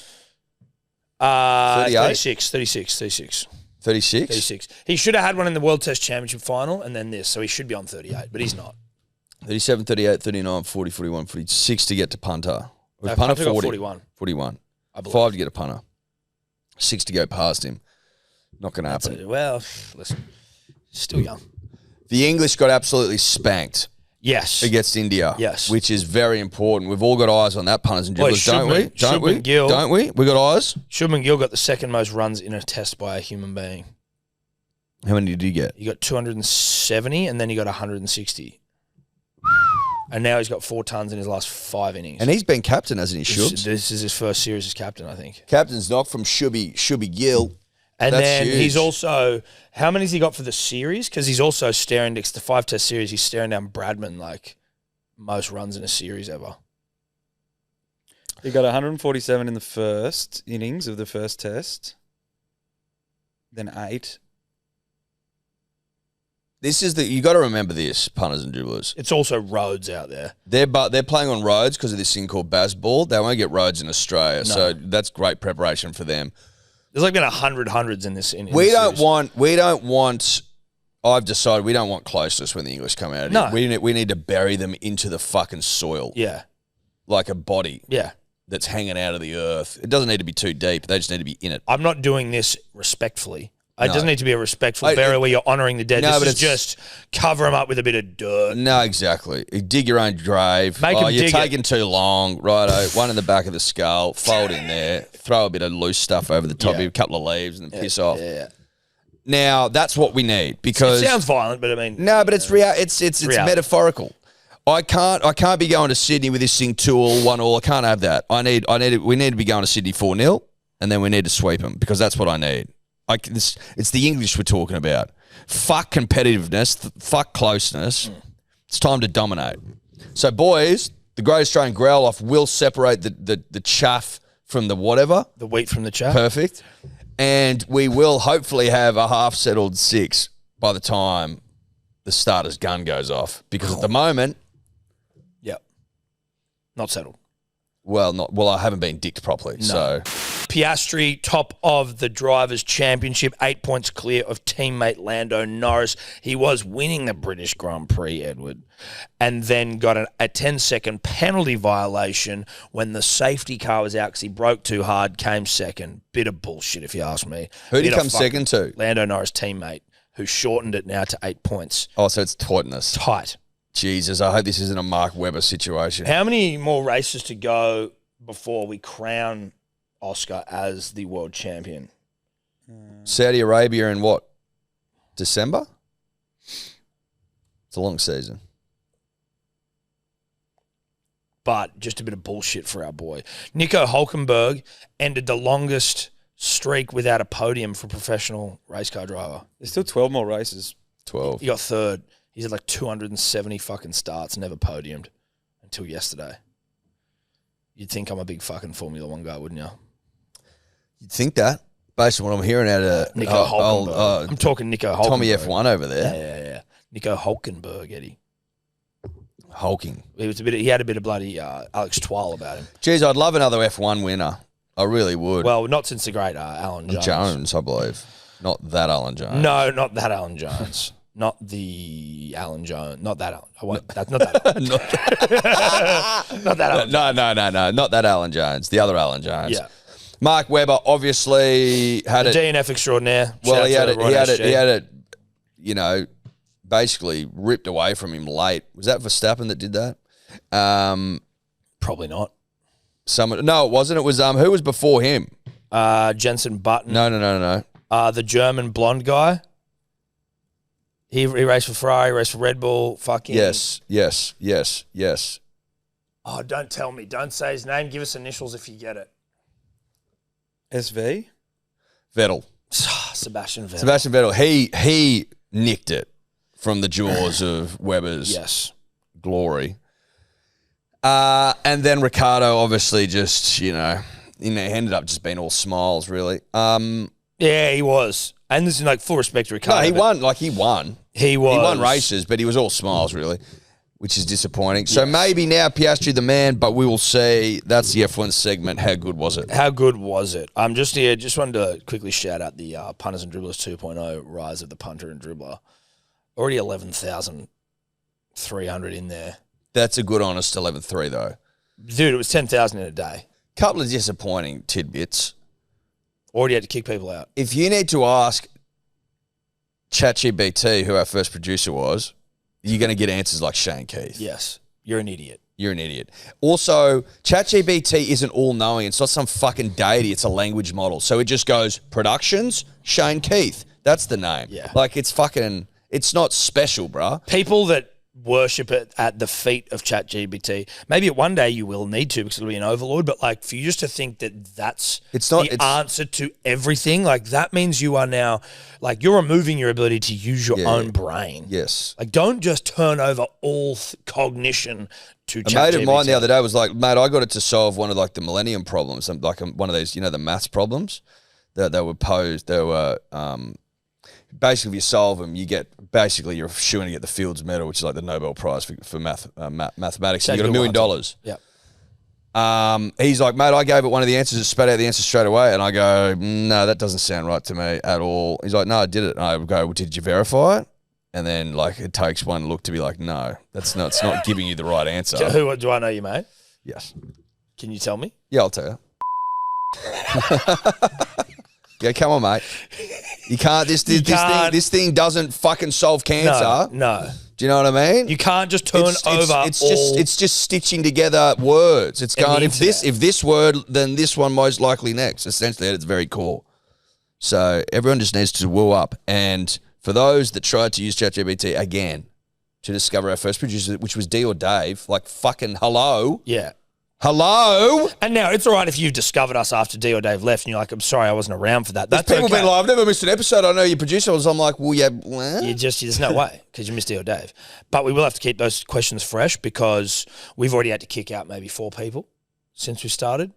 36. 36? He should have had one in the World Test Championship final and then this, so he should be on 38, but he's not. 37, 38, 39, 40, 41, 46 to get to punter. Was No, punter punter got 40? 41. 41. I believe. 5 to get a punter. 6 to go past him. Not going to happen. Well, listen, still young. The English got absolutely spanked Yes. against India. Yes. Which is very important. We've all got eyes on that, punters and Boy, dribblers, don't we? Don't we? Shubman Gill. Don't we? We got eyes? Shubman Gill got the second most runs in a test by a human being. How many did you get? He got 270 and then he got 160. And now he's got 4 tons in his last 5 innings. And he's been captain, hasn't he, Shubs? This is his first series as captain, I think. Captain's knock from Shubby Gill. And That's then huge. he's also, how many has he got for the series? Because he's also staring next to 5-test series. He's staring down Bradman, like most runs in a series ever. He got 147 in the first innings of the first test. Then 8. This is you got to remember this, punters and dribblers. It's also roads out there. They're playing on roads because of this thing called Bazball. They won't get roads in Australia, so that's great preparation for them. There's like been 100 hundreds in this. We don't want. I've decided we don't want closeness when the English come out. No. We need to bury them into the fucking soil. Yeah. Like a body. Yeah. That's hanging out of the earth. It doesn't need to be too deep. They just need to be in it. I'm not doing this respectfully. It No. doesn't need to be a respectful burial where you're honouring the dead. No, This but is it's- just cover them up with a bit of dirt. No, exactly. You dig your own grave. Make 'em you're dig it. taking too long. Righto. One in the back of the skull. Fold in there. Throw a bit of loose stuff over the top of Yeah. it, a couple of leaves, and then piss off. Yeah. Now, that's what we need because It sounds violent, but I mean, no, but it's real. It's reality. metaphorical. I can't be going to Sydney with this thing 2-all, 1-all. I can't have that. We need to be going to Sydney 4-0, and then we need to sweep them because that's what I need. It's the English we're talking about. Fuck competitiveness. Fuck closeness. It's time to dominate. So, boys, the Great Australian Growl Off will separate the chaff from the whatever. the wheat from the chaff. Perfect. And we will hopefully have a half-settled 6 by the time the starter's gun goes off. Because at the moment, Yep. Not settled. I haven't been dicked properly. So Piastri, top of the Drivers' Championship, 8 points clear of teammate Lando Norris. He was winning the British Grand Prix, Edward, and then got a 10-second penalty violation when the safety car was out because he broke too hard, came second. Bit of bullshit, if you ask me. who did he Bit of come second to? Lando Norris' teammate, who shortened it now to 8 points. Oh, so it's Tottenham. Tight. Jesus, I hope this isn't a Mark Webber situation. How many more races to go before we crown Oscar as the world champion? Saudi Arabia in what? December? It's a long season. But just a bit of bullshit for our boy. Nico Hulkenberg ended the longest streak without a podium for a professional race car driver. There's still 12 more races. 12. He got third. He's had like 270 fucking starts, never podiumed until yesterday. You'd think I'm a big fucking Formula One guy, wouldn't you? You'd think that, based on what I'm hearing out of Nico Hulkenberg. I'm talking Nico Hulkenberg. Tommy F1 over there. Yeah. Nico Hulkenberg, Eddie. Hulking. He had a bit of bloody Alex Twal about him. Jeez, I'd love another F1 winner. I really would. Well, not since the great Alan Jones. Jones, I believe. Not that Alan Jones. No, not that Alan Jones. Not the Alan Jones. Not that Alan. I won't, not that Alan. not that Alan. No. Not that Alan Jones. The other Alan Jones. Yeah. Mark Webber obviously had The it. DNF extraordinaire. Well, Shout he out had to it. Ron SG. He had it. You know, basically ripped away from him late. Was that Verstappen that did that? Probably not. No, it wasn't. It was who was before him? Jensen Button. No. The German blonde guy. He raced for Ferrari, raced for Red Bull. Fucking. Yes. Oh, don't tell me. Don't say his name. Give us initials if you get it. SV? Vettel. Sebastian Vettel. Sebastian Vettel. He nicked it from the jaws of Webber's Yes. glory. And then Ricardo obviously just, ended up just being all smiles, really. Yeah, he was. And this is like full respect to Ricardo. No, he but won. He won. He was. He won races, but he was all smiles, really, which is disappointing. So maybe now Piastri the man, but we will see. That's the F1 segment. How good was it? How good was it? I'm just here. Just wanted to quickly shout out the Punters and Dribblers 2.0 rise of the punter and dribbler. Already 11,000 300 in there. That's a good honest 11-3 though. Dude, it was 10,000 in a day. Couple of disappointing tidbits. Already had to kick people out. If you need to ask ChatGPT who our first producer was, you're going to get answers like Shane Keith. Yes. You're an idiot. You're an idiot. Also, ChatGPT isn't all-knowing. It's not some fucking deity. It's a language model. So it just goes, productions, Shane Keith. That's the name. Yeah. Like, it's fucking, it's not special, bruh. People that worship it at the feet of ChatGPT, maybe one day you will need to because it'll be an overlord, but like for you just to think that that's the answer to everything, like that means you are now, like you're removing your ability to use your own brain. Yes. Like don't just turn over all cognition to ChatGPT. A mate of mine the other day was like, mate, I got it to solve one of like the millennium problems, like one of these, the maths problems that they were posed. They were basically, if you solve them, you get basically you're shooing to get the Fields Medal, which is like the Nobel Prize for mathematics. And you got $1 million. Yeah. He's like, mate, I gave it one of the answers, it spat out the answer straight away, and I go, no, that doesn't sound right to me at all. He's like, no, I did it. And I go, well, did you verify it? And then like it takes one look to be like, no, that's not. It's not giving you the right answer. Who do I know you, mate? Yes. Can you tell me? Yeah, I'll tell you. Yeah, come on, mate. You can't. This thing doesn't fucking solve cancer. No. Do you know what I mean? You can't just turn over. It's just stitching together words. It's going if this word, then this one most likely next. Essentially, at its very core. So everyone just needs to woo up. And for those that tried to use ChatGPT again to discover our first producer, which was D or Dave, like fucking hello. Yeah. Hello? And now it's all right if you've discovered us after D or Dave left and you're like, I'm sorry I wasn't around for that. That's people okay. been like, I've never missed an episode. I know your producer was. I'm like, well, yeah. What? There's no way because you missed D or Dave. But we will have to keep those questions fresh because we've already had to kick out maybe 4 people since we started.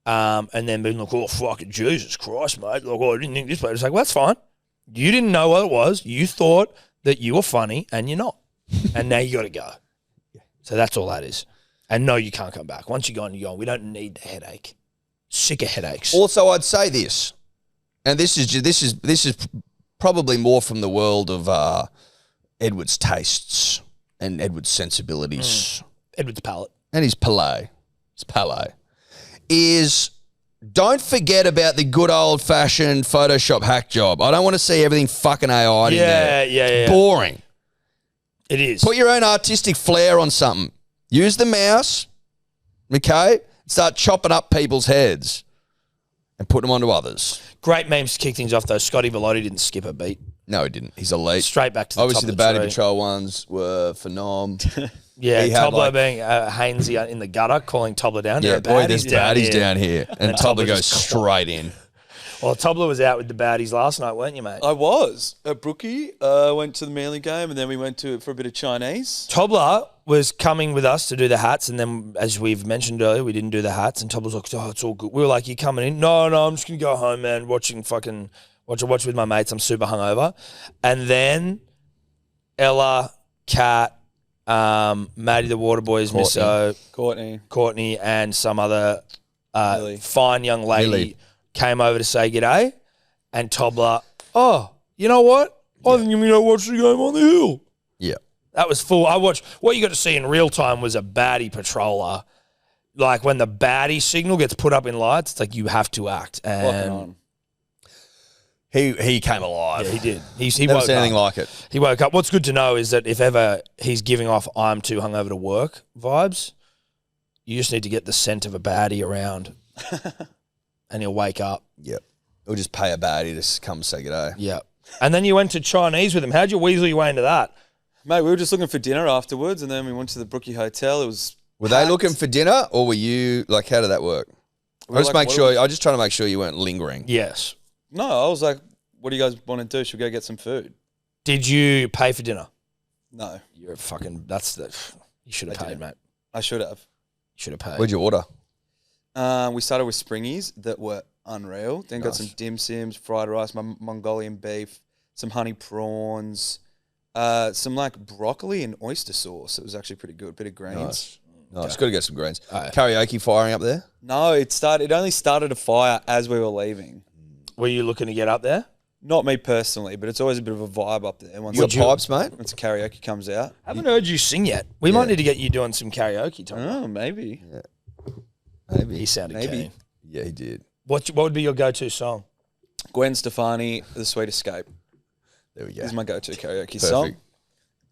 And then been like, oh, fucking Jesus Christ, mate. Like, oh, I didn't think this way. It's like, well, that's fine. You didn't know what it was. You thought that you were funny and you're not. And now you got to go. So that's all that is. And no, you can't come back. Once you're gone, you're gone. We don't need the headache. Sick of headaches. Also, I'd say this, and this is probably more from the world of Edward's tastes and Edward's sensibilities. Edward's palate. And his palais. Is don't forget about the good old-fashioned Photoshop hack job. I don't want to see everything fucking AI in there. Yeah. Boring. It is. Put your own artistic flair on something. Use the mouse, okay? Start chopping up people's heads and put them onto others. Great memes to kick things off, though. Scotty Velotti didn't skip a beat. No, he didn't. He's elite. Straight back to the Obviously, top the of the Baddie tree. Patrol ones were phenomenal. Yeah, He had, Tobler like- being Hainsey in the gutter, calling Tobler down. Yeah, boy, there's baddies down here. And then Tobler Tobler goes just- straight in. Well, Tobler was out with the baddies last night, weren't you, mate? I was at Brookie. Went to the Manly game, and then we went for a bit of Chinese. Tobler was coming with us to do the hats, and then, as we've mentioned earlier, we didn't do the hats, and Tobler's like, oh, it's all good. We were like, you coming in? No, I'm just going to go home, man, watch with my mates. I'm super hungover. And then Ella, Kat, Maddie the Waterboys, Misso, Courtney, and some other fine young lady Lily. came over to say g'day, and Tobler, oh, you know what? I think I'm going to watch the game on the hill. Yeah. That was full. I watched. What you got to see in real time was a baddie patroller. Like when the baddie signal gets put up in lights, it's like you have to act. And He came alive. yeah, he did. He Never woke seen anything up. like it. He woke up. What's good to know is that if ever he's giving off "I'm too hungover to work" vibes, you just need to get the scent of a baddie around, and he'll wake up. Yep. Or just pay a baddie to come say g'day. Yeah. And then you went to Chinese with him. How'd you weasel your way into that? Mate, we were just looking for dinner afterwards, and then we went to the Brookie Hotel. It was Were they looking for dinner, or were you like? How did that work? We I were just like, make sure. I just trying to make sure you weren't lingering. Yes. No, I was like, what do you guys want to do? Should we go get some food? Did you pay for dinner? No, You're a fucking. You should have I paid, didn't. mate. I should have. You should have paid. Where'd you order? We started with Springies that were unreal. Then got some dim sims, fried rice, Mongolian beef, some honey prawns, some like broccoli and oyster sauce. It was actually pretty good. Bit of greens. Nice. Got to get some greens. Oh, yeah. Karaoke firing up there. No, it only started a fire as we were leaving. Were you looking to get up there? Not me personally, but it's always a bit of a vibe up there. Once You got pipes, mate? Once the karaoke comes out. Haven't heard you sing yet. We might need to get you doing some karaoke, Tom. Oh, maybe. Maybe. He sounded Maybe. keen. Yeah, he did. What would be your go-to song? Gwen Stefani, The Sweet Escape. There we go. Is my go-to karaoke song.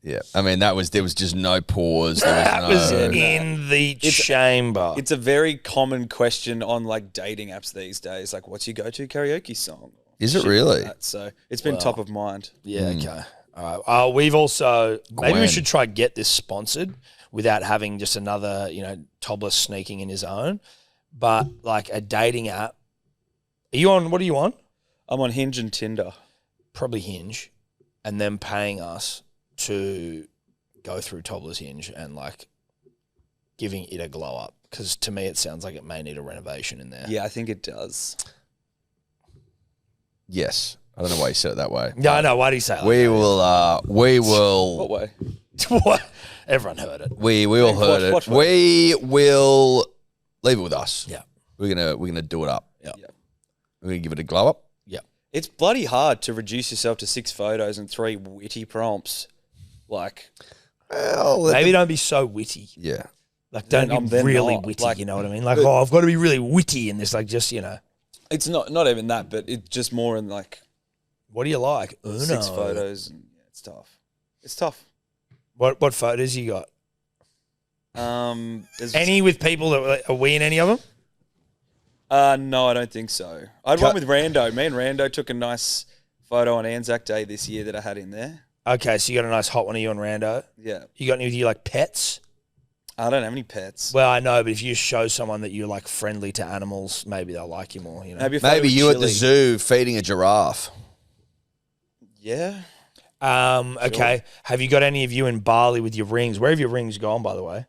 Yeah, I mean there was just no pause. There That was was no. in the chamber. It's a very common question on like dating apps these days. Like, what's your go-to karaoke song? Is it Shit like really? that. So it's been top of mind. Yeah, okay. All right. We've also maybe we Gwen. should try get this sponsored without having just another, Toddler sneaking in his own. But like a dating app. What are you on? I'm on Hinge and Tinder. Probably Hinge, and then paying us to go through Toddler's Hinge and like giving it a glow up. Because to me, it sounds like it may need a renovation in there. Yeah, I think it does. Yes, I don't know why you said it that way. Yeah, I know. Why do you say that? We will. What way? What? Everyone heard it. We all heard it. watch. We will leave it with us. Yeah. We're gonna do it up. Yeah. We're gonna give it a glow up. Yeah. It's bloody hard to reduce yourself to 6 photos and 3 witty prompts. Like, Well, Maybe don't be so witty. yeah. Like, don't Then be then really not. witty. Like, You know what I mean? Like, I've got to be really witty in this. Like, just it's not even that, but it's just more in like what do you like? 6 photos. And, yeah, it's tough. It's tough. What photos you got? There's, Any with people that are we in any of them? No, I don't think so. I'd run with Rando. Me and Rando took a nice photo on Anzac Day this year that I had in there. Okay, so you got a nice hot one of you and Rando. Yeah. You got any with you like pets? I don't have any pets. Well, I know, but if you show someone that you're like friendly to animals, maybe they'll like you more. Maybe a photo Maybe with you at the Chili. zoo feeding a giraffe. Yeah. Okay. Have you got any of you in Bali with your rings? Where have your rings gone, by the way?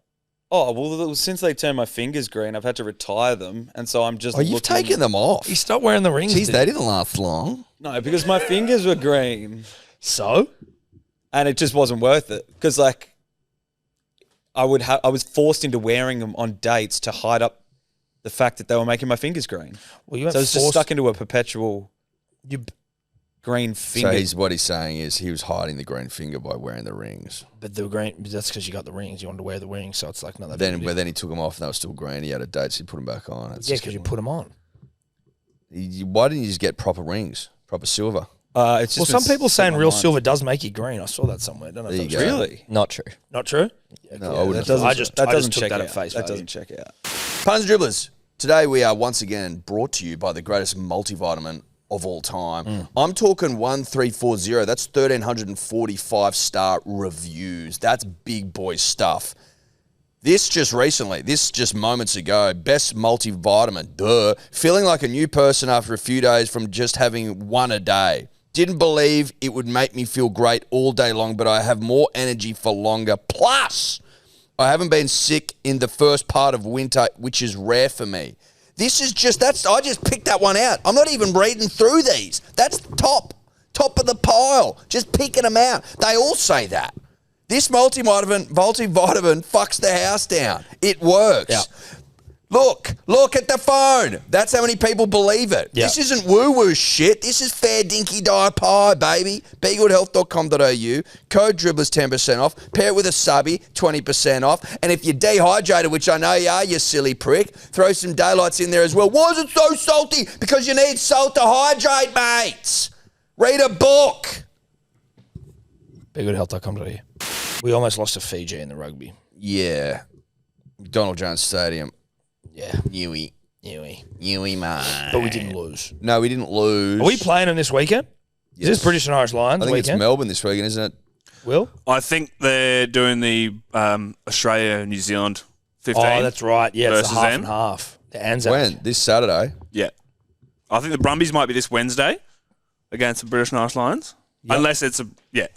Oh, well, since they turned my fingers green, I've had to retire them. And so I'm just Oh, you've looking- taken them off. You stopped wearing the rings. Jeez, did they you? didn't last long. No, because my fingers were green. So? And it just wasn't worth it. Because, like, I was forced into wearing them on dates to hide up the fact that they were making my fingers green. Well, you weren't So I was just forced- stuck into a perpetual You, green finger. So what he's saying is he was hiding the green finger by wearing the rings. but the green. That's because you got the rings. You wanted to wear the rings, so it's like no. But then he took them off and they were still green. He had a date, so he put them back on. It's yeah, just because you getting- put them on. Why didn't you just get proper rings, proper silver? It's Well, just some been people set saying in my real mind. silver does make you green. I saw that somewhere. Don't know. There If you that's go. Really? Not true. Not true. No, I wouldn't. That doesn't, I just that doesn't took check that out. at face That value. doesn't check out. Punters and dribblers. Today we are once again brought to you by the greatest multivitamin of all time. I'm talking 1340. That's 1,345 star reviews. That's big boy stuff. This just moments ago, best multivitamin, duh. Feeling like a new person after a few days from just having one a day. Didn't believe it would make me feel great all day long, but I have more energy for longer. Plus, I haven't been sick in the first part of winter, which is rare for me. I just picked that one out. I'm not even reading through these. That's top of the pile. Just picking them out. They all say that. This multivitamin fucks the house down. It works. Yeah. Look at the phone. That's how many people believe it. Yeah. This isn't woo-woo shit. This is fair dinky die pie, baby. BeGoodHealth.com.au. Code Dribblers 10% off. Pair it with a subby, 20% off. And if you're dehydrated, which I know you are, you silly prick, throw some daylights in there as well. Why is it so salty? Because you need salt to hydrate, mates. Read a book. BigGoodHealth.com.au. We almost lost to Fiji in the rugby. Yeah. Donald Jones Stadium. Yeah. Newey, man. But we didn't lose. No, we didn't lose. Are we playing them this weekend? Is this British and Irish Lions I think weekend? it's Melbourne this weekend, isn't it? Will? I think they're doing the Australia-New Zealand 15. Oh, that's right. Yeah, it's the versus half them. and half. The Anzac. When? This Saturday? Yeah. I think the Brumbies might be this Wednesday against the British and Irish Lions. Yep. Unless it's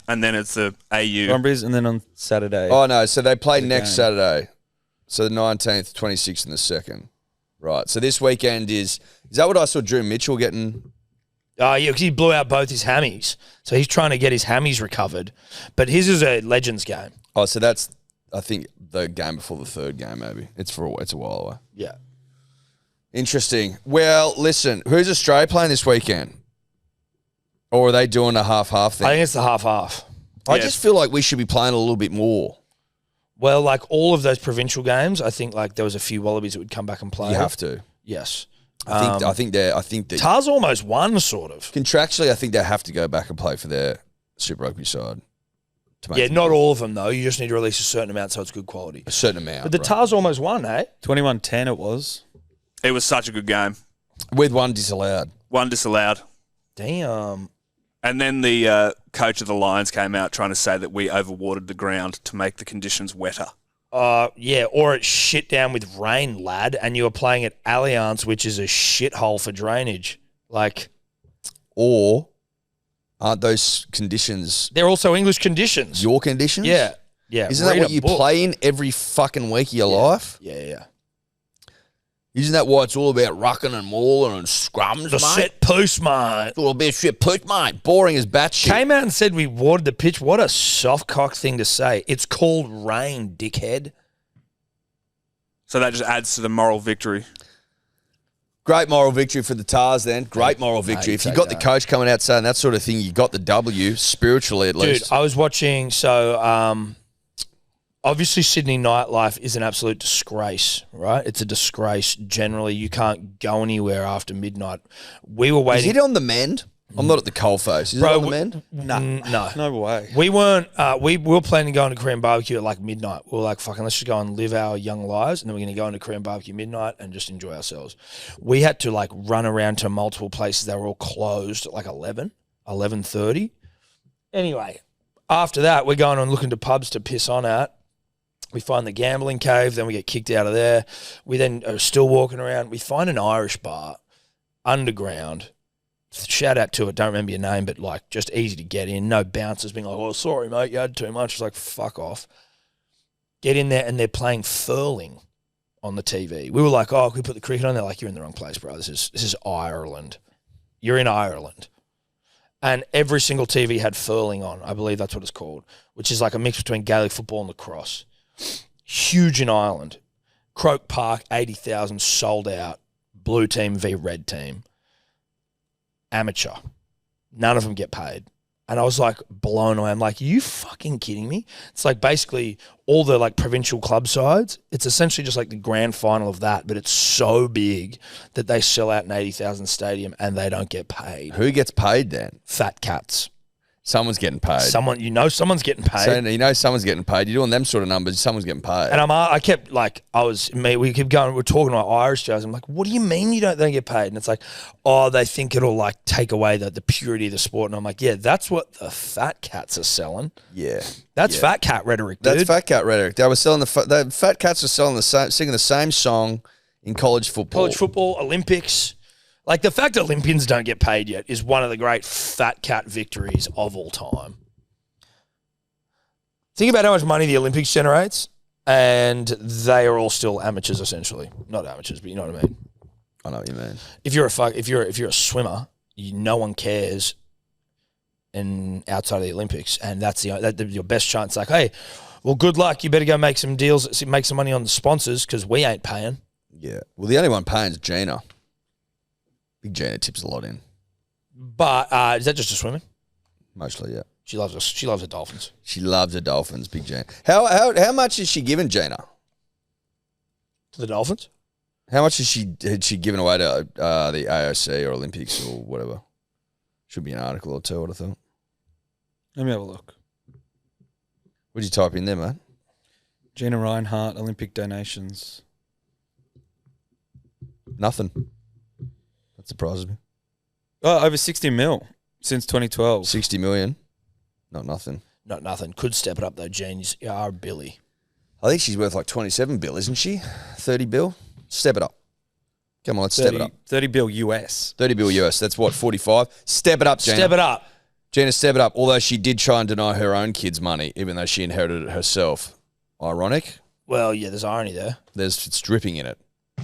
and then it's the AU. Brumbies, and then on Saturday. Oh, no. So they play The next game. Saturday. So the 19th, 26th, and the 2nd. Right. So this weekend is that what I saw Drew Mitchell getting? Oh, yeah, because he blew out both his hammies. So he's trying to get his hammies recovered. But his is a Legends game. Oh, so that's, I think, the game before the third game, maybe. It's a while away. Yeah. Interesting. Well, listen, who's Australia playing this weekend? Or are they doing a half-half thing? I think it's the half-half. I just feel like we should be playing a little bit more. Well, like all of those provincial games, I think like there was a few Wallabies that would come back and play. You have to. Yes. I think that Tars almost won, sort of. contractually, I think they have to go back and play for their Super Rugby side. Yeah, not all of them though. You just need to release a certain amount so it's good quality. A certain amount. But the Tars almost won, eh? 21-10 it was. It was such a good game. With one disallowed. One disallowed. Damn. And then the coach of the Lions came out trying to say that we overwatered the ground to make the conditions wetter. Yeah, or it's shit down with rain, lad, and you were playing at Allianz, which is a shithole for drainage. Like, Or aren't those conditions they're also English conditions. your conditions? Yeah. Isn't that Read what a you book. play in every fucking week of your life? Yeah. Isn't that why it's all about rucking and mauling and scrums, The mate? set post, mate. It's all a bit of shit push, mate. Boring as batshit. Came out and said we watered the pitch. What a soft cock thing to say. It's called rain, dickhead. So that just adds to the moral victory. Great moral victory for the Tars then. Great moral victory. you If you take got the that. coach coming out saying that sort of thing, you got the W, spiritually at Dude, least. I was watching, obviously Sydney nightlife is an absolute disgrace, right? It's a disgrace. Generally, you can't go anywhere after midnight. We were Is waiting. it on the mend? I'm not at the coalface. Is Bro, it on the mend? No. No way. We weren't. We were planning to go into Korean barbecue at like midnight. We were like, "Fucking, let's just go and live our young lives," and then we're going to go into Korean barbecue midnight and just enjoy ourselves. We had to like run around to multiple places. They were all closed at like 11:30. Anyway, after that, we're going and looking to pubs to piss on at. We find the gambling cave, then we get kicked out of there. We then are still walking around. We find an Irish bar, underground. Shout out to it. Don't remember your name, but like just easy to get in. No bouncers being like, "Oh, sorry, mate, you had too much." It's like, fuck off. Get in there, and they're playing furling on the TV. We were like, "Oh, can we put the cricket on?" They're like, "You're in the wrong place, bro. This is Ireland. You're in Ireland." And every single TV had furling on. I believe that's what it's called, which is like a mix between Gaelic football and lacrosse. Huge in Ireland. Croke Park, 80,000 sold out. Blue team v red team. Amateur. None of them get paid. And I was like blown away. I'm like, are you fucking kidding me? It's like basically all the like provincial club sides. It's essentially just like the grand final of that, but it's so big that they sell out an 80,000 stadium and they don't get paid. Who gets paid then? Fat cats. Someone's getting paid. Someone getting paid. So you know someone's getting paid. You're doing them sort of numbers. Someone's getting paid. And I kept like, we kept going, we're talking about Irish guys. I'm like, what do you mean they don't get paid? And it's like, oh, they think it'll like take away the purity of the sport. And I'm like, yeah, that's what the fat cats are selling. Yeah. That's fat cat rhetoric, dude. That's fat cat rhetoric. They were selling the fat cats are selling singing the same song in college football. College football, Olympics. Like the fact that Olympians don't get paid yet is one of the great fat cat victories of all time. Think about how much money the Olympics generates, and they are all still amateurs essentially. Not amateurs, but you know what I mean. I know what you mean. If you're a swimmer, no one cares. And outside of the Olympics, and that's your best chance. Like, hey, well, good luck. You better go make some deals, make some money on the sponsors because we ain't paying. Yeah. Well, the only one paying is Gina. Big Gina tips a lot in. But is that just a swimming? Mostly, yeah. She loves the Dolphins. She loves the Dolphins, Big Gina. How much is she giving Gina? To the Dolphins? How much had she given away to the AOC or Olympics or whatever? Should be an article or two, I'd have thought. Let me have a look. What'd you type in there, mate? Gina Reinhart, Olympic donations. Nothing. That surprises me. Oh, over 60 mil since 2012. 60 million. Not nothing. Not nothing. Could step it up though, Jeans. You are Billy. I think she's worth like 27 bill, isn't she? 30 bill? Step it up. Come on, let's step it up. 30 bill US. 30 bill US. That's what, 45? Step it up, Gina. Step it up. Gina, step it up. Although she did try and deny her own kids' money, even though she inherited it herself. Ironic. Well, yeah, there's irony there. It's dripping in it.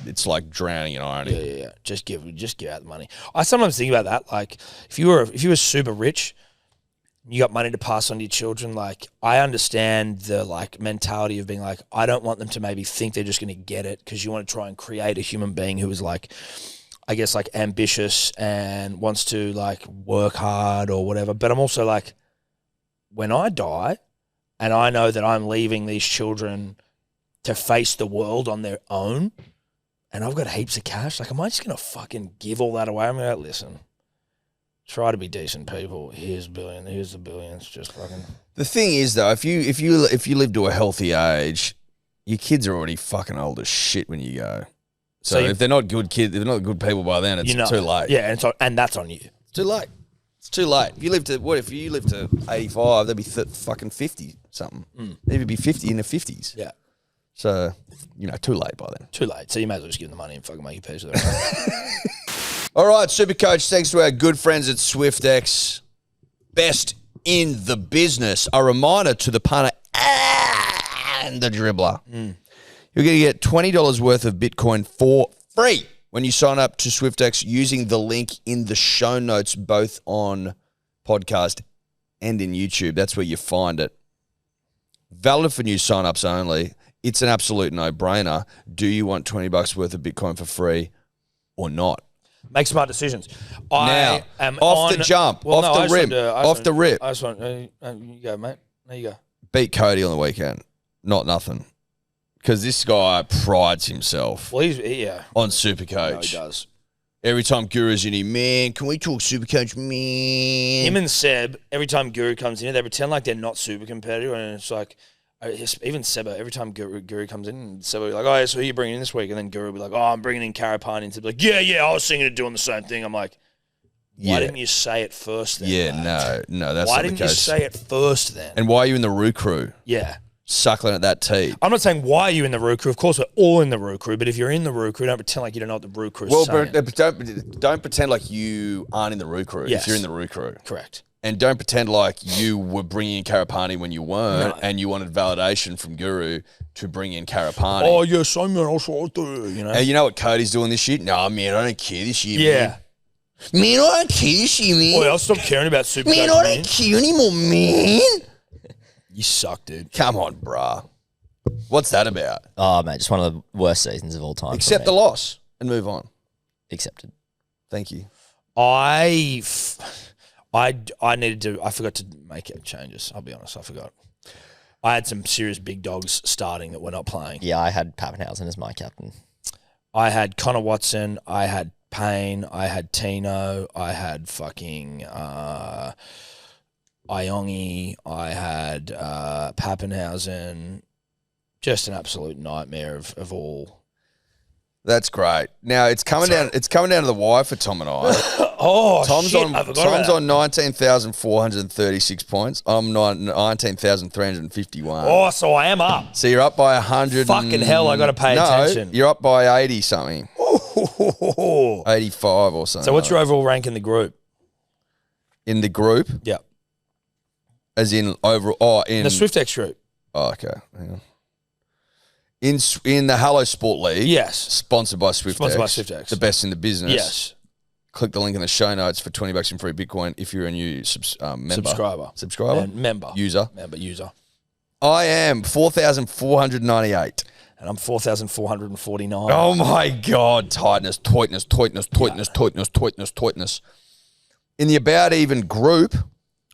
It's like drowning in irony. Yeah. Just give out the money. I sometimes think about that. Like, if you were super rich, you got money to pass on to your children. Like, I understand the like mentality of being like, I don't want them to maybe think they're just going to get it because you want to try and create a human being who is like I guess, like, ambitious and wants to, like, work hard or whatever. But I'm also like, when I die and I know that I'm leaving these children to face the world on their own and I've got heaps of cash, like, am I just going to fucking give all that away? I'm going to listen, try to be decent people. Here's the billions, just fucking. The thing is, though, if you live to a healthy age, your kids are already fucking old as shit when you go. So if they're not good kids, if they're not good people by then, it's too late. Yeah, and that's on you. It's too late. It's too late. If you live to 85, they'll be fucking 50 something. Maybe be 50 in the 50s. Yeah. So, too late by then. Too late. So you may as well just give them the money and fucking make your peace with it. All right, Supercoach, thanks to our good friends at Swyftx. Best in the business. A reminder to the punter and the dribbler. You're going to get $20 worth of Bitcoin for free when you sign up to Swyftx using the link in the show notes, both on podcast and in YouTube. That's where you find it. Valid for new sign-ups only. It's an absolute no-brainer. Do you want $20 worth of Bitcoin for free or not? Make smart decisions. Now, off the jump, off the rip. I just want, you go, mate. There you go. Beat Cody on the weekend. Not nothing. Because this guy prides himself Well, yeah. on Supercoach. No, he does. Every time Guru's in here, man, can we talk Supercoach, man? Him and Seb, every time Guru comes in, they pretend like they're not super competitive, and it's like, even Seba, every time Guru comes in, Seba will be like, oh, yeah, so who are you bringing in this week? And then Guru will be like, oh, I'm bringing in Karapani. And Seba will be like, yeah, I was thinking of doing the same thing. I'm like, why didn't you say it first then? Yeah, mate? no, that's why not the didn't you case. say it first then? And why are you in the Roo crew? Yeah. Suckling at that tea. I'm not saying why are you in the Roo crew. Of course, we're all in the Roo crew. But if you're in the Roo crew, don't pretend like you don't know what the Roo crew is saying. But don't pretend like you aren't in the Roo crew Yes. if you're in the Roo crew. Correct. And don't pretend like you were bringing in Karapani when you weren't, No. and you wanted validation from Guru to bring in Karapani. Oh, yes, I'm also out there, you know. And you know what Cody's doing this year? No, man, I don't care this year, Yeah. Man, I don't care this year, man. Boy, I'll stop caring about Supercoach. Man, I don't care anymore, man. You suck, dude. Come on, bruh. What's that about? Oh, mate, just one of the worst seasons of all time. Accept the loss and move on. Accepted. Thank you. I forgot to make changes. I'll be honest, I forgot. I had some serious big dogs starting that were not playing. Yeah, I had Pappenhausen as my captain. I had Connor Watson, I had Payne, I had Tino, I had fucking Iongi, I had Pappenhausen. Just an absolute nightmare of all. That's great. Now it's coming down. It's coming down to the wire for Tom and I. Oh, Tom's shit, on. I forgot about Tom's that. on 19,436 points. I'm 19,351. Oh, so I am up. So you're up by 100. Fucking hell, I gotta pay attention. You're up by 80 something. Oh. 85 or something. So what's your overall rank in the group? in the group? Yeah. As in overall. Oh, in The Swyftx group. Oh, okay. Hang on. In the Hello Sport League, Yes. sponsored by Swyftx. Sponsored by Swyftx. The best in the business. Yes. Click the link in the show notes for $20 in free Bitcoin if you're a new member. Subscriber? And member. User. Member, user. I am 4,498. And I'm 4,449. Oh my God. Tightness. In the About Even group,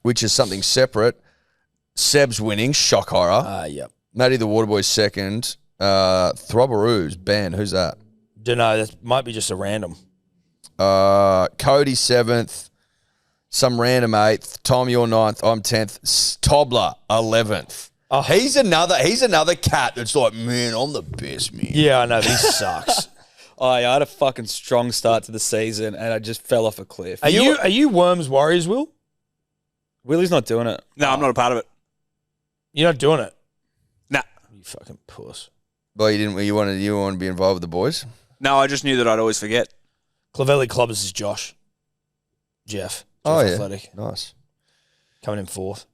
which is something separate, Seb's winning. Shock horror. Yep. Matty the Waterboy second. Throbberoo's Ben. Who's that? Don't know. That might be just a random. Cody seventh. Some random 8th. Tom, you're 9th. I'm 10th. Tobler 11th. Oh. He's another cat that's like, man, I'm the best, man. Yeah, I know. But he sucks. I had a fucking strong start to the season and I just fell off a cliff. Are you Worms Warriors, Will? Willie's not doing it. No, I'm not a part of it. You're not doing it. Nah. You fucking puss. Well, you want to be involved with the boys? No, I just knew that I'd always forget. Clavelli Clubbers is Josh. Jeff Oh, yeah. Athletic. Nice. Coming in 4th.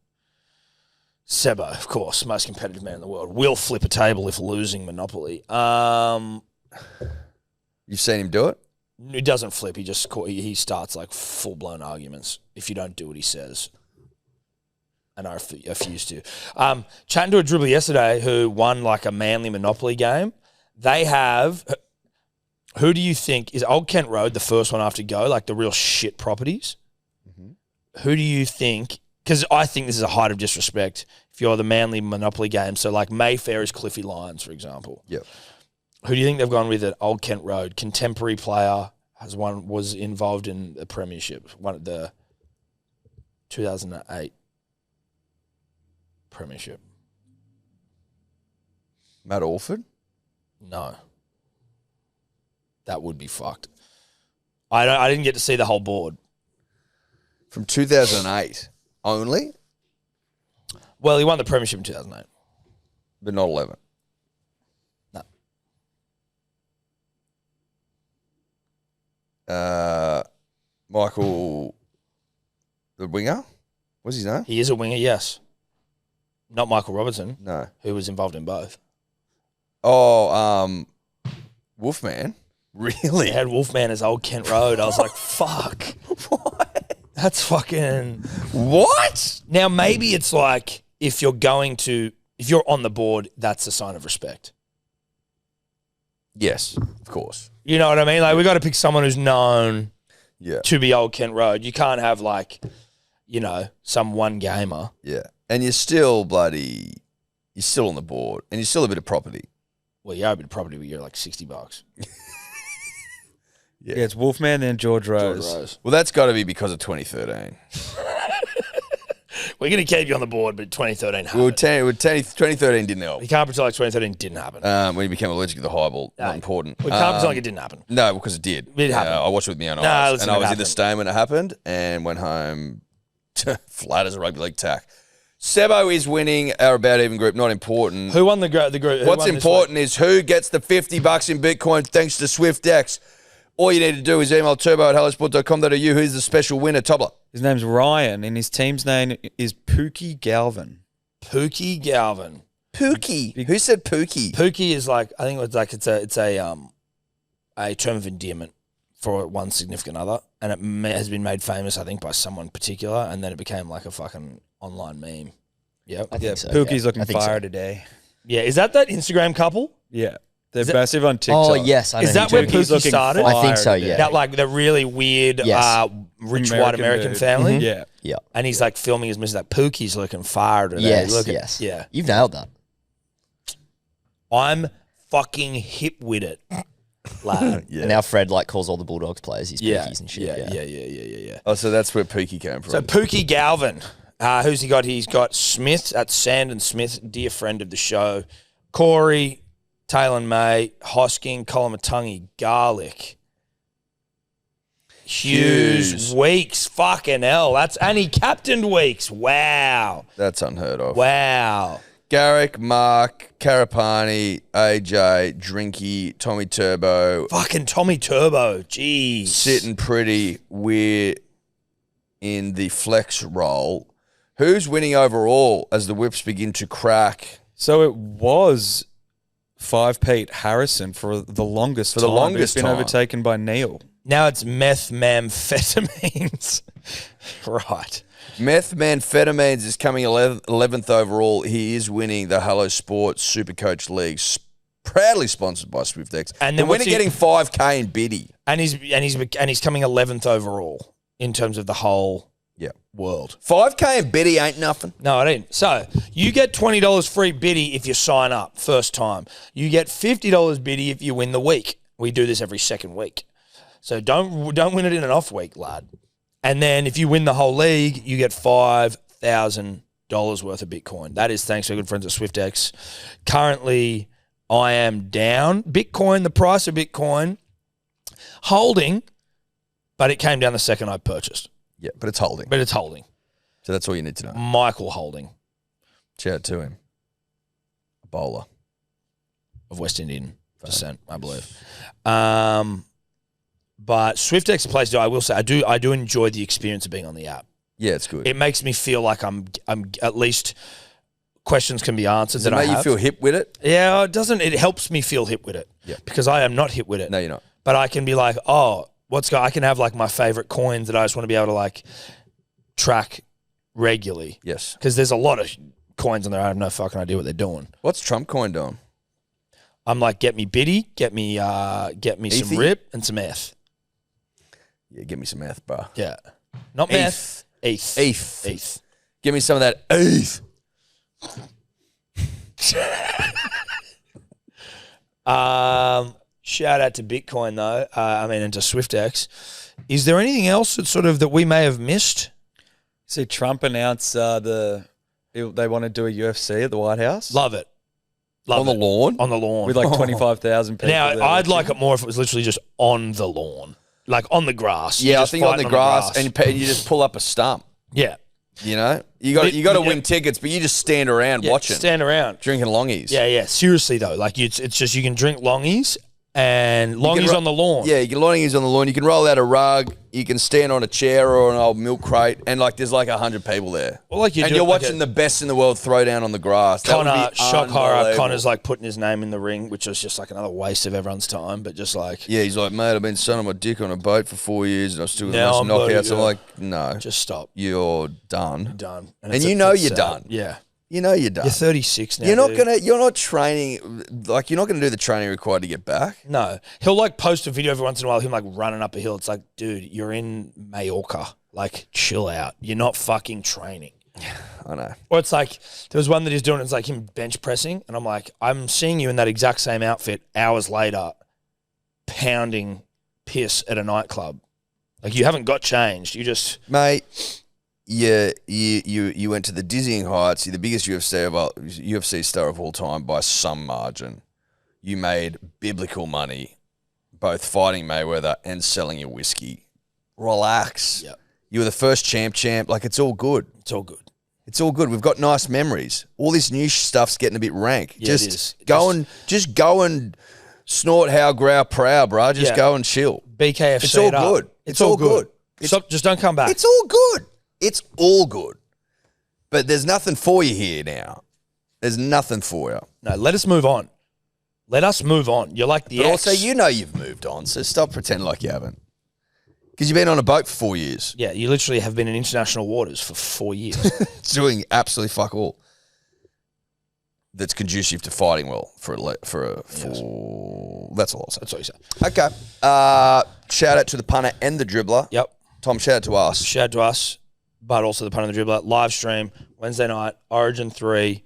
Sebo, of course, most competitive man in the world. Will flip a table if losing Monopoly. You've seen him do it? He doesn't flip. He starts like full-blown arguments if you don't do what he says. And I refuse to. Chatting to a dribbler yesterday who won like a Manly Monopoly game. They have Who do you think is Old Kent Road the first one after go, like the real shit properties? Who do you think? Because I think this is a height of disrespect if you're the Manly Monopoly game. So like Mayfair is Cliffy Lyons, for example. Yep. Who do you think they've gone with at Old Kent Road? Contemporary player was involved in a premiership, one of the 2008 premiership. Matt Orford? No. That would be fucked. I didn't get to see the whole board. From 2008 only, Well, he won the premiership in 2008. but not 11. No. Michael, the winger? What's his name? He is a winger, yes. Not Michael Robertson, No. who was involved in both. Oh, Wolfman? Really? They had Wolfman as Old Kent Road. I was like, fuck. What? That's fucking... What? Now, maybe it's like if you're on the board, that's a sign of respect. Yes, of course. You know what I mean? Like, we got to pick someone who's known Yeah. to be Old Kent Road. You can't have like, some one gamer. Yeah. And you're still you're still on the board and you're still a bit of property. Well, you're a bit of property, but you're like $60. Yeah, it's Wolfman, then George Rose. Rose. Well, that's got to be because of 2013. We're going to keep you on the board, but 2013 happened. Well, 2013 didn't help. You can't pretend like 2013 didn't happen. When he became allergic to the highball, No. not important. We can't pretend like it didn't happen. No, because it did. It happened. I watched it with my own No, eyes. listen, And I it was in the happened. stadium when it happened and went home flat as a rugby league tack. Sebo is winning our About Even group, not important. Who won the group? Who What's won this important is who gets the $50 in Bitcoin thanks to Swyftx. All you need to do is email turbo@hellosport.com.au. Who's the special winner, Tobler? His name's Ryan, and his team's name is Pookie Galvin. week? Pookie Galvin. Pookie. Who said Pookie? Pookie is like, I think it's a term of endearment for one significant other, and it has been made famous, I think, by someone particular, and then it became like a fucking online meme. Yep. I think so. Pookie's yeah. looking I think fire so. today. Yeah, is that Instagram couple? Yeah. They're Is that- massive on TikTok. Oh, yes. I know Is who that you're where talking Pookie's Pookie looking started? fire I think so, today. yeah. That like the really weird, Yes. rich white American dude. family? Yeah. Yeah. And he's like filming his missus, like, Pookie's looking fire today. Yes, Look at, yes. Yeah. You've nailed that. I'm fucking hip with it, lad. Yeah. And now Fred calls all the Bulldogs players his Yeah. pookies and shit. Yeah. Oh, so that's where Pookie came from. So Pookie Galvin, who's he got? He's got Smith at Sand and Smith, dear friend of the show. Corey, Taylor May, Hosking, Colamatungi, Garlic, Hughes, Weeks, fucking hell. And he captained Weeks. Wow. That's unheard of. Wow. Garrick, Mark, Carapani, AJ, Drinky, Tommy Turbo, Fucking Tommy Turbo. Jeez. sitting pretty weird in the flex role. Who's winning overall as the whips begin to crack? So it was 5 Pete Harrison for the longest For the time. longest It's been time. overtaken by Neil. Now it's methamphetamines. Right. Methamphetamines is coming 11th overall. He is winning the Hello Sports Supercoach League, proudly sponsored by Swyftx. And then the what's winner he- getting 5K in biddy. And he's coming 11th overall in terms of the whole Yeah. world. 5K in biddy ain't nothing. No, I didn't. So you get $20 free biddy if you sign up first time. You get $50 biddy if you win the week. We do this every second week. So don't win it in an off week, lad. And then if you win the whole league, you get $5,000 worth of Bitcoin. That is thanks to our good friends at Swyftx. Currently, I am down. Bitcoin, the price of Bitcoin, holding, but it came down the second I purchased. Yeah, but it's holding. But it's holding. So that's all you need to know. Michael Holding Shout out to him. A bowler. of West Indian descent, I believe. But Swyftx is a place to do. I will say I do enjoy the experience of being on the app. Yeah, it's good. It makes me feel like I'm at least questions can be answered Does it that I make you have. feel hip with it? Yeah, it doesn't. It helps me feel hip with it. Yeah. Because I am not hip with it. No, you're not. But I can be like, oh, I can have like my favorite coins that I just want to be able to like track regularly. Yes. Because there's a lot of coins on there. I have no fucking idea what they're doing. What's Trump coin doing? I'm like, get me biddy, get me some Ethy? rip and some eth. Yeah, give me some meth, bro. Yeah, not meth. Eth. Eth. Give me some of that ETH. Shout out to Bitcoin though. And to Swyftx. Is there anything else that we may have missed? See, Trump announced they want to do a UFC at the White House. Love it. On the lawn? On the lawn. With like 25,000 people. Now, there I'd watching. like it more if it was literally just on the lawn. Like on the grass. Yeah, You're I just think on fighting the grass, and you just pull up a stump. Yeah. You know, you got to win tickets, but you just stand around watching, Stand around. drinking longies. Yeah. Seriously though, like it's just you can drink longies and longies on the lawn. Yeah, you can longies on the lawn. You can roll out a rug. You can stand on a chair or an old milk crate, and there's like 100 people there. Well, like you're watching the best in the world throw down on the grass. That would Connor, be shock horror. unbelievable. Connor's like putting his name in the ring, which was just like another waste of everyone's time. But just like, Yeah, he's like, mate, I've been sunning my dick on a boat for 4 years, and I've still got Now most I'm bloody knockouts. I'm good. like, no, just stop. you're done. You're done. And it's you know it's you're sad. done. Yeah. You know you're done. You're 36 now. You're not dude. you're not training, like you're not gonna do the training required to get back. No. He'll like post a video every once in a while, him like running up a hill. It's like, dude, you're in Mallorca. Like, chill out. You're not fucking training. I know. Or it's like, there was one that he's doing, it's like him bench pressing. And I'm like, I'm seeing you in that exact same outfit hours later, pounding piss at a nightclub. Like, you haven't got changed. You just. Mate, yeah, you went to the dizzying heights. You're the biggest UFC star of all time by some margin. You made biblical money, both fighting Mayweather and selling your whiskey. Relax. Yep. You were the first champ. Like, it's all good. It's all good. It's all good. We've got nice memories. All this new stuff's getting a bit rank. Yeah, it is. Just go and snort how growl proud, bro. Just Yeah. go and chill. BKFC. It's all it up. good. It's all good. Stop, just don't come back. It's all good. It's all good. But there's nothing for you here now. There's nothing for you. No, let us move on. Let us move on. You're like the But ex. also, you know you've moved on, so stop pretending like you haven't. Because you've been on a boat for 4 years. Yeah, you literally have been in international waters for 4 years. Doing absolutely fuck all. That's conducive to fighting well for that's all I'll say. That's all you say. Okay. Shout out to the punter and the dribbler. Yep. Tom, shout out to us. Shout out to us, but also the punter and the dribbler. Live stream, Wednesday night, Origin 3,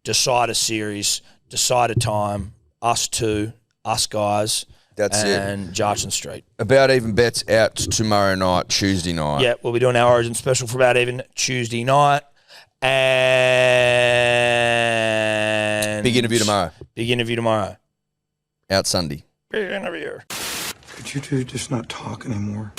decide a series, decide a time, us two, us guys, That's it. and Jarchin Street. About Even bets out tomorrow night, Tuesday night. Yeah, we'll be doing our Origin special for About Even Tuesday night. And Big interview tomorrow. Big interview tomorrow. Out Sunday. Big interview. Could you two just not talk anymore?